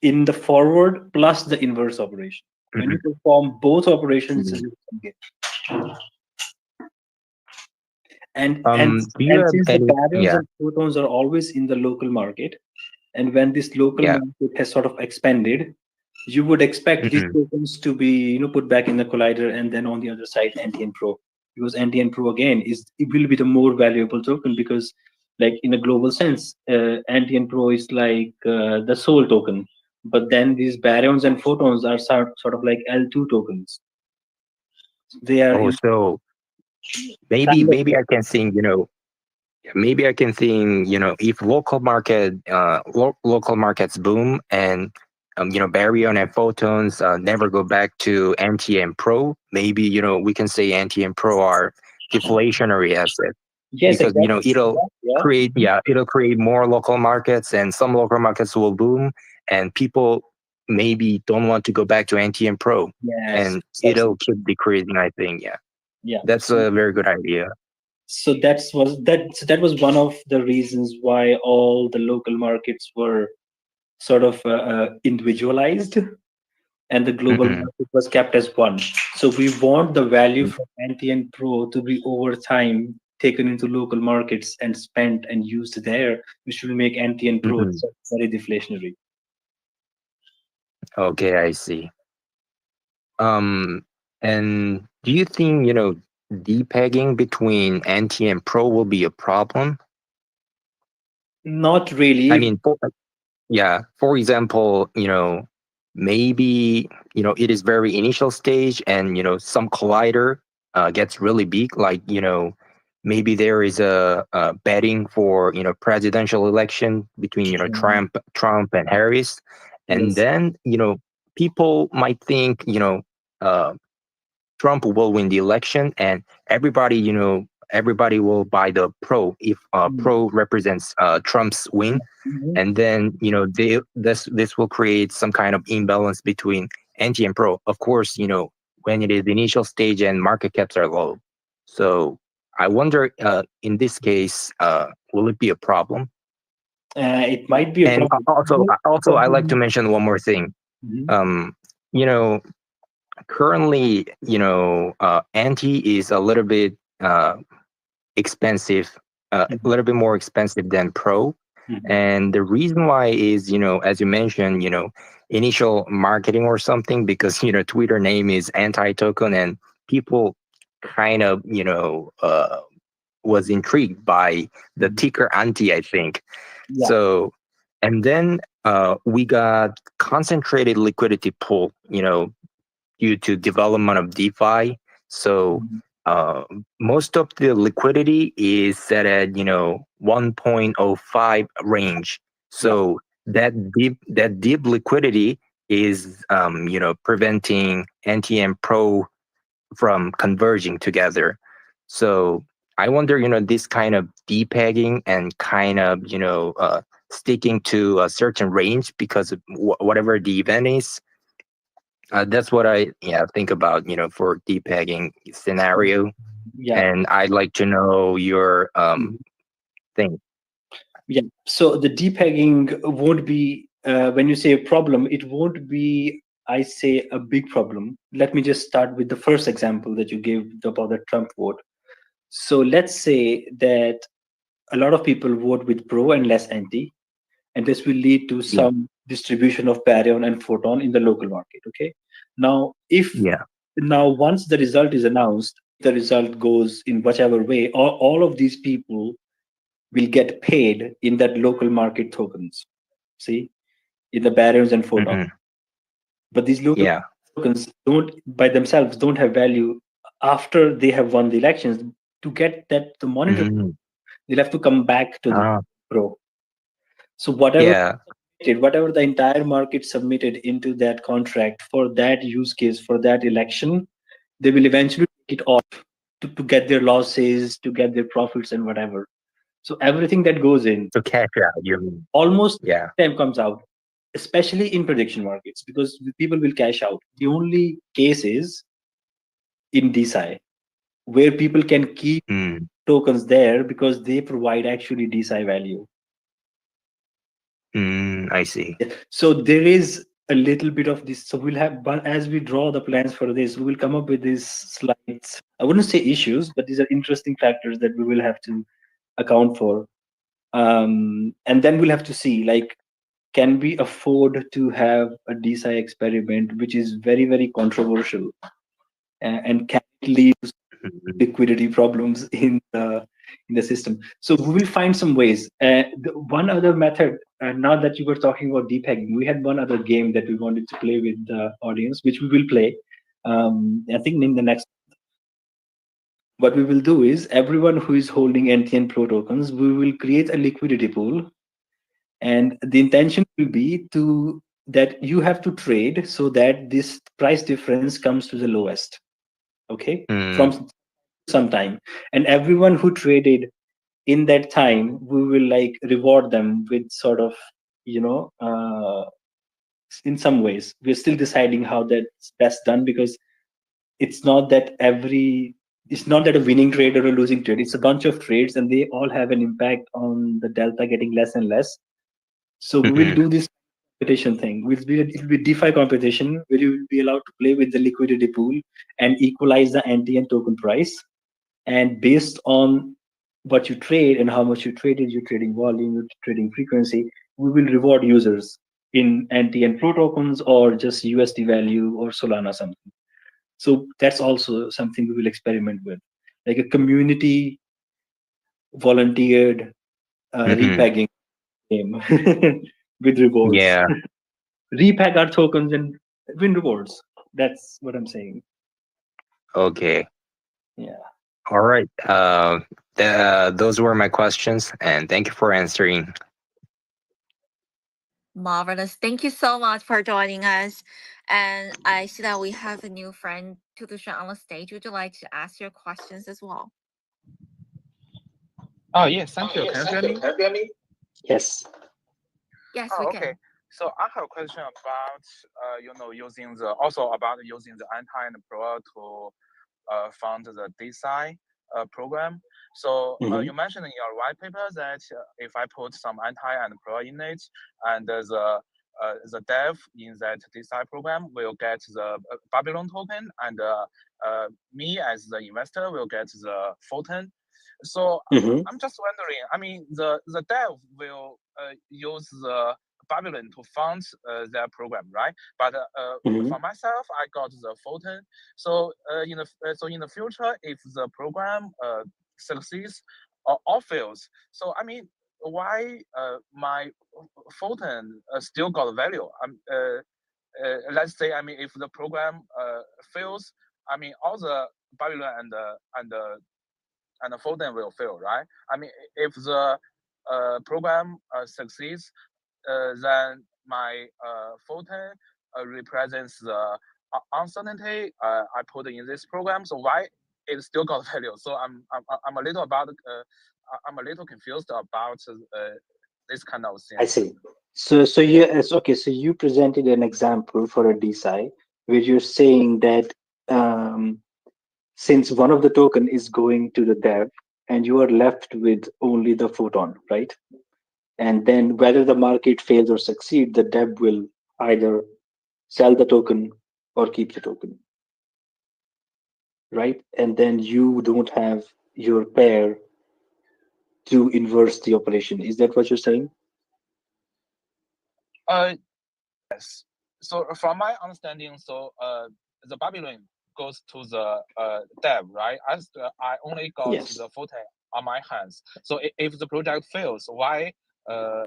in the forward plus the inverse operation. When you Mhm. perform both operations, it's a Mhm. zero sum game. And Do you and have since the any? baryons Yeah. and photons are always in the local market, and when this local Yeah. market has sort of expanded, you would expect these Mhm. tokens to be, put back in the collider, and then on the other side anti and pro, because anti and pro again is, it will be the more valuable token, because like in a global sense, anti and pro is like the sole token, but then these baryons and photons are sort of like L2 tokens. They are Oh, in so maybe kind of maybe I can think, maybe I can think, if local markets boom and baryon and photons never go back to anti and pro, maybe we can say anti and pro are deflationary assets yes, because exactly. it'll Yeah, create, it'll create more local markets and some local markets will boom and people maybe don't want to go back to anti and pro yes, and precisely. it'll keep decreasing. I think, yeah, Yeah. that's a very good idea. So that was one of the reasons why all the local markets were sort of individualized, and the global Hmm. market was kept as one. So we want the value from anti and pro to be over time taken into local markets and spent and used there, which will make anti and pro Hmm. itself very deflationary. Okay, I see. Um, and do you think, depegging between anti and pro will be a problem? Not I really. mean, yeah, for example, maybe, it is very initial stage and, some collider gets really big, like, maybe there is a betting for, presidential election between, Trump and Harris. And Yes. then, people might think, uh, Trump will win the election, and everybody will buy the pro if Mm. pro represents Trump's win, Mhm. and then this will create some kind of imbalance between anti and pro. Of course, when it is the initial stage and market caps are low. So I wonder, in this case, will it be a problem? It might be a And problem. also, I like to mention one more thing. Mhm. Um, you know, Currently, anti is a little bit expensive, a Mhm. little bit more expensive than pro. Mhm. And the reason why is, as you mentioned, initial marketing or something, because, Twitter name is Antitoken and people kind of, was intrigued by the Mhm. ticker anti, I think. Yeah. So, and then we got concentrated liquidity pool, due to development of DeFi. So Mhm. uh, most of the liquidity is set at 1.05 range. Yeah. So that deep liquidity is preventing anti and pro from converging together. So I wonder, this kind of depegging and kind of sticking to a certain range because of whatever the event is. That's what I think about, for depegging scenario. Yeah. And I'd like to know your thing. Yeah. So the depegging won't be, when you say a problem, it won't be, I say, a big problem. Let me just start with the first example that you gave about the Trump vote. So let's say that a lot of people vote with pro and less anti, and this will lead to Yeah. some distribution of baryon and photon in the local market. Okay. Now, Yeah. once the result is announced, the result goes in whichever way, all of these people will get paid in that local market tokens. See, in the baryons and photons. Hmm. But these local Yeah. tokens don't by themselves don't have value after they have won the elections. To get that the monitor, Hmm. they'll have to come back to the Ah, pro. So whatever yeah. whatever the entire market submitted into that contract for that use case for that election, they will eventually take it off to get their losses, to get their profits and whatever. So everything that goes in To cash out, you mean? almost Yeah. time comes out, especially in prediction markets, because people will cash out. The only case is in DeSci, where people can keep Mm. tokens there because they provide actually DeSci value. I see. So there is a little bit of this. So we'll have, but as we draw the plans for this, we will come up with these slides. I wouldn't say issues, but these are interesting factors that we will have to account for. And then we'll have to see, like, can we afford to have a DeSci experiment, which is very, very controversial, and can it lead to Mhm. liquidity problems in the system? So we will find some ways. One other method, now that you were talking about depegging, we had one other game that we wanted to play with the audience, which we will play. I think in the next, what we will do is everyone who is holding NTN Pro tokens, we will create a liquidity pool, and the intention will be to that you have to trade so that this price difference comes to the lowest. Okay, Mm. from some time, and everyone who traded in that time, we will like reward them with sort of, you know uh, in some ways we're still deciding how that's best done, because it's not that every it's not that a winning trade or a losing trade, it's a bunch of trades and they all have an impact on the delta getting less and less. So we will Mhm. do this competition thing. It will be DeFi competition where you will be allowed to play with the liquidity pool and equalize the NTN token price. And based on what you trade and how much you traded, your trading volume, your trading frequency, we will reward users in NTN Pro tokens or just USD value or Solana something. So that's also something we will experiment with, like a community volunteered Mhm. repagging game with rewards. Yeah. Repag our tokens and win rewards. That's what I'm saying. Okay. Yeah. All right. Those were my questions, and thank you for answering. Marvelous. Thank you so much for joining us. And I see that we have a new friend, Tudushan, on the stage. Would you like to ask your questions as well? Oh yes, thank Oh, you. yes, Can you thank hear you. me? Can you hear me? Yes. Yes, we Oh, okay. can. So I have a question about, using the anti and pro to fund the design program. So Hmm. you mentioned in your white paper that if I put some anti and pro in it, and the dev in that design program will get the Babylon token, and me as the investor will get the Photon. So Hmm. I'm just wondering. I mean, the dev will use the Babylon to fund their program, right? But Hmm. for myself, I got the Photon. So in the future, if the program succeeds or fails, so I mean, why my Photon still got value? Let's say, I mean, if the program fails, I mean, all the Babylon and the Photon will fail, right? I mean, if the program succeeds, then my Photon represents the uncertainty I put in this program. So why it still got value? So I'm a little confused about this kind of I things. see. So okay. So you presented an example for a DeSci where you're saying that um, since one of the token is going to the dev and you are left with only the photon, right? And then whether the market fails or succeed, the dev will either sell the token or keep the token, right? And then you don't have your pair to inverse the operation. Is that what you're saying? Uh, yes. So from my understanding, so the Babylon goes to the dev, right? As I only got Yes. the photon on my hands. So if the project fails, why uh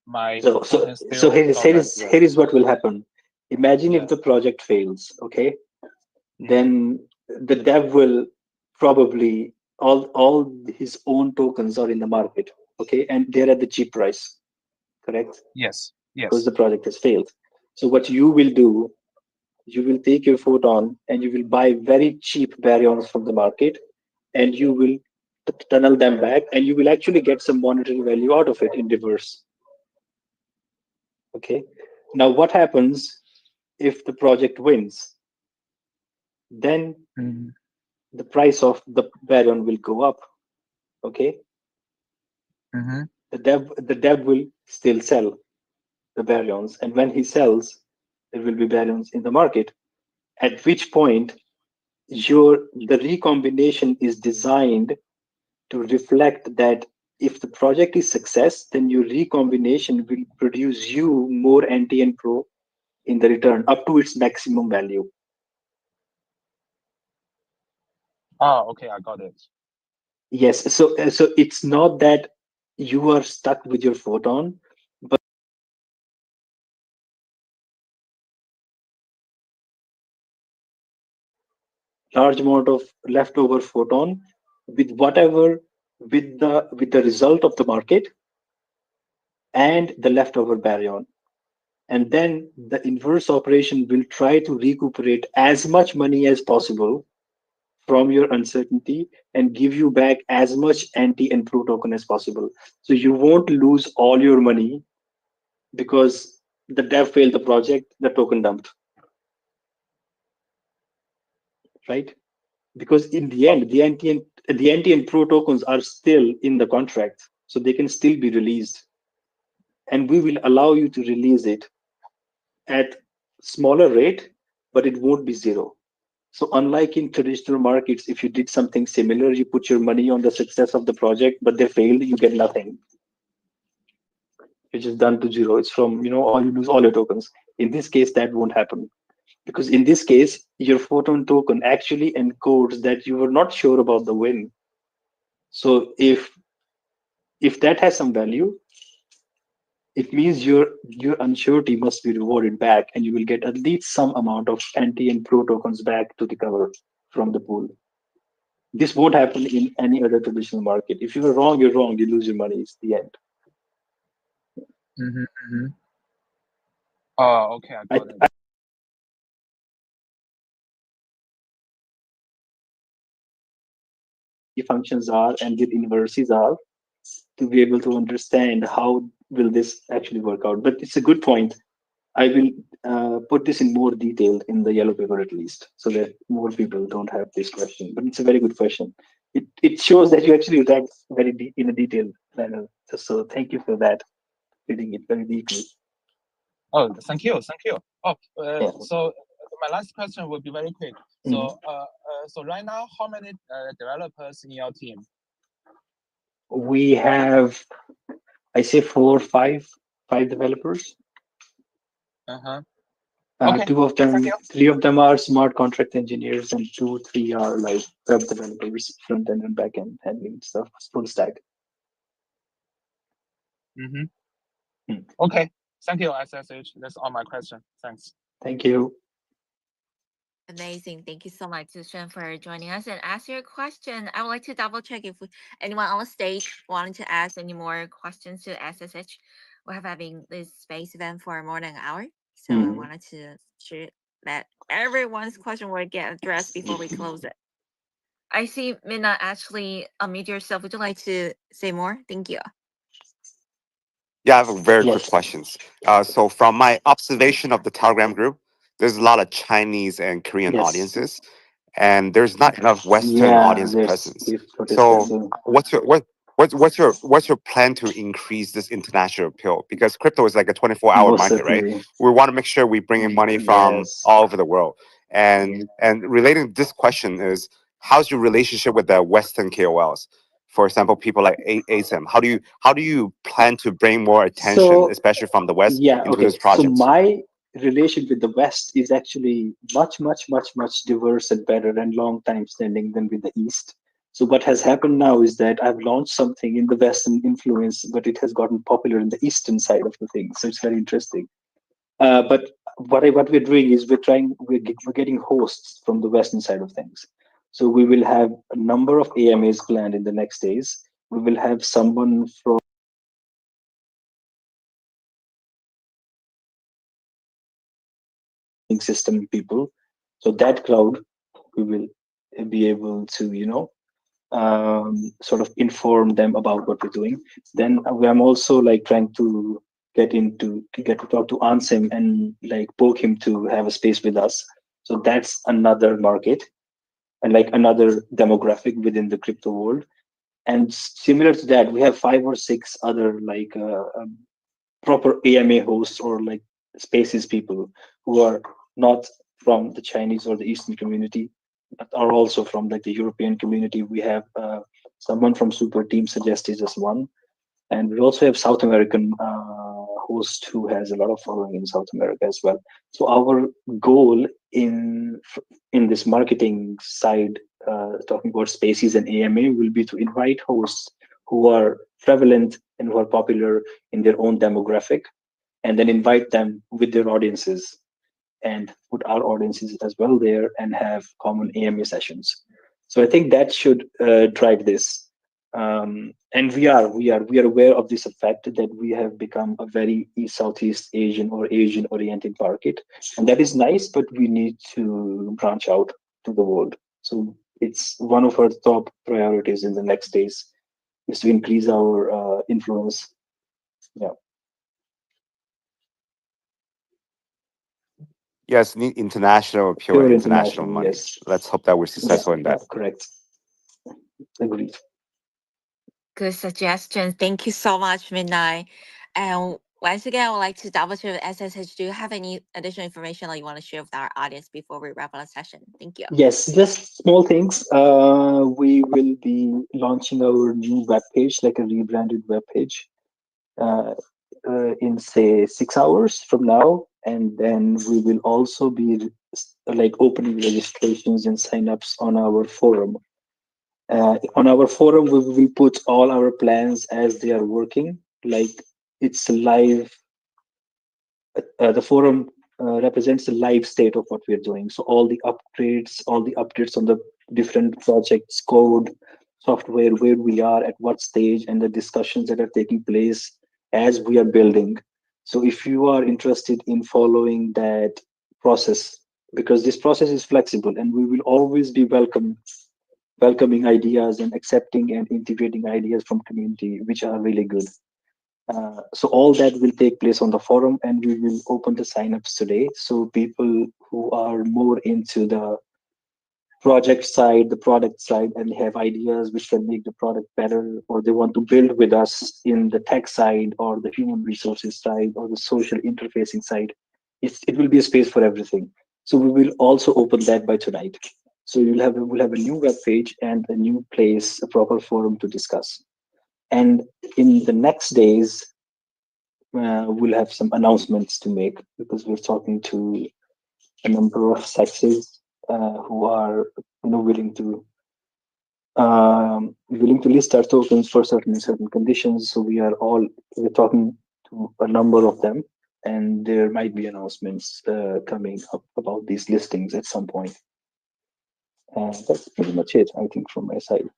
my So token still got here that? is here is what will happen. Imagine if Yeah. the project fails, okay? Mm-hmm. Then the dev will probably all his own tokens are in the market, okay, and they're at the cheap price, correct? Yes. Because Yes. the project has failed. So what you will do, you will take your photon and you will buy very cheap baryons from the market, and you will tunnel them back, and you will actually get some monetary value out of it in reverse. Okay. Now, what happens if the project wins? Then Mm-hmm. the price of the baryon will go up. Okay. Mm-hmm. The dev will still sell the baryons, and when he sells, there will be baryons in the market. At which point, the recombination is designed to reflect that if the project is success, then your recombination will produce you more anti and pro in the return up to its maximum value. Oh, okay, I got it. Yes, so it's not that you are stuck with your photon, but large amount of leftover photon with whatever with the result of the market and the leftover baryon. And then the inverse operation will try to recuperate as much money as possible from your uncertainty and give you back as much anti and pro token as possible. So you won't lose all your money because the dev failed the project, the token dumped, right? Because in the Oh, end, the anti and pro tokens are still in the contract, so they can still be released, and we will allow you to release it at smaller rate, but it won't be zero. So unlike in traditional markets, if you did something similar, you put your money on the success of the project, but they failed, you get nothing. Which is done to zero. It's from, all you lose all your tokens. In this case, that won't happen because in this case, your photon token actually encodes that you were not sure about the win. So if that has some value, it means your unsurety must be rewarded back, and you will get at least some amount of anti and pro tokens back to recover from the pool. This won't happen in any other traditional market. If you are wrong, you're wrong. You lose your money. It's the end. mm-hmm, mm-hmm. Oh, okay, I I, got it. functions are and the inverses are to be able to understand how will this actually work out. But it's a good point. I will put this in more detail in the yellow paper at least, so that more people don't have this question. But it's a very good question. It shows that you actually read very in a detailed manner. So thank you for that, reading it very deeply. Oh, thank you, thank you. Oh, Yeah. so my last question will be very quick. Mhm. So right now, how many developers in your team? We have, I say, five developers. Uh-huh. Okay, Two of thank them, you. three of them are smart contract engineers, and three are like web developers, front end and back end, handling stuff, full stack. Mm-hmm. Hmm. Okay, thank you, SSH. That's all my question. Thanks. Thank you. Amazing. Thank you so much, Zushan, for joining us and ask your question. I would like to double check if anyone on the stage wanted to ask any more questions to SSH. We're having this space event for more than an hour. So I Mhm. wanted to sure that everyone's question will get addressed before we close it. I see Minna actually unmute yourself. Would you like to say more? Thank you. Yeah, I have a very quick Yes. questions. So from my observation of the Telegram group, there's a lot of Chinese and Korean Yes. audiences, and there's not enough Western Yeah, audience that's presence. if what is So concerned. what's your plan to increase this international appeal? Because crypto is like a 24-hour Most market, right? certainly. We want to make sure we bring in money from Yes. all over the world. And relating to this question is, how's your relationship with the Western KOLs? For example, people like ASM. How do you plan to bring more attention, So especially from the West, yeah, into okay. those So projects? my relation with the West is actually much diverse and better and long time standing than with the East. So what has happened now is that I've launched something in the Western influence, but it has gotten popular in the Eastern side of the thing. So it's very interesting. But what we're doing is we're getting hosts from the Western side of things. So we will have a number of AMAs planned in the next days. We will have someone from system people. So that crowd, we will be able to, sort of inform them about what we're doing. Then I'm also like trying to get to talk to Ansim and like poke him to have a space with us. So that's another market and like another demographic within the crypto world. And similar to that, we have five or six other like proper AMA hosts or like spaces people who are not from the Chinese or the Eastern community, but are also from like the European community. We have someone from Super Team suggested as one, and we also have South American host who has a lot of following in South America as well. So our goal in this marketing side, talking about spaces and AMA, will be to invite hosts who are prevalent and who are popular in their own demographic, and then invite them with their audiences and put our audiences as well there and have common AMA sessions. So I think that should drive this. And we are aware of this fact that we have become a very Southeast Asian or Asian oriented market, and that is nice. But we need to branch out to the world. So it's one of our top priorities in the next days is to increase our influence. Yeah. Yes, need international appeal and Pure international international, money. yes. Let's hope that we're Yeah, successful in yeah, that. correct. Agreed. Good suggestion. Thank you so much, Midnight. And once again, I would like to double check with SSH. Do you have any additional information that you want to share with our audience before we wrap up the session? Thank you. Yes, just small things. We will be launching our new web page, like a rebranded web page, uh, in say 6 hours from now, and then we will also be like opening registrations and signups on our forum. On our forum, we will put all our plans as they are working. Like it's live. The forum represents the live state of what we're doing. So all the upgrades, all the updates on the different projects, code, software, where we are at what stage, and the discussions that are taking place as we are building. So if you are interested in following that process, because this process is flexible and we will always be welcoming ideas and accepting and integrating ideas from community which are really good. So all that will take place on the forum, and we will open the signups today. So people who are more into the project side, the product side, and they have ideas which can make the product better, or they want to build with us in the tech side, or the human resources side, or the social interfacing side, it will be a space for everything. So we will also open that by tonight. So we'll have a new web page and a new place, a proper forum to discuss. And in the next days, we'll have some announcements to make because we're talking to a number of sexes who are willing to list our tokens for certain conditions. So we're talking to a number of them, and there might be announcements coming up about these listings at some point. That's pretty much it, I think, from my side.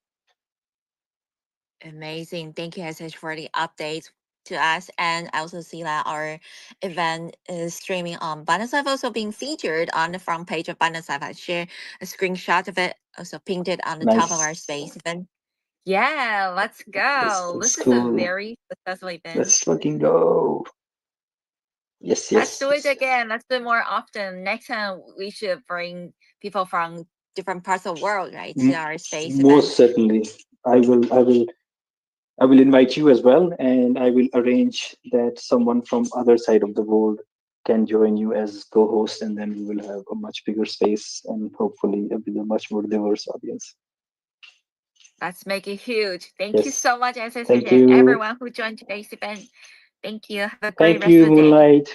Amazing. Thank you, SH, for the update to us. And I also see that our event is streaming on Binance Live, also being featured on the front page of Binance Live. I share a screenshot of it, also pinned it on the top of our Nice. space event. Yeah, let's go. That's This is a cool. very successful event. Let's fucking go. Yes, Let's yes. do it yes. again. Let's do it more often. Next time we should bring people from different parts of the world, right, to our space Most event. certainly. I will invite you as well, and I will arrange that someone from other side of the world can join you as co-host, and then we will have a much bigger space and hopefully with a much more diverse audience. Let's make it huge. Thank you Yes. so much, ancestors, Thank and you. everyone who joined today's event. Thank you. Have a great Thank rest you, of the day. Moonlight.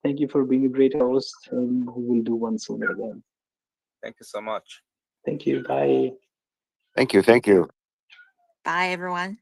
Thank you for being a great host, and who will do one sooner again. Thank you so much. Thank you. Bye. Thank you. Thank you. Bye, everyone.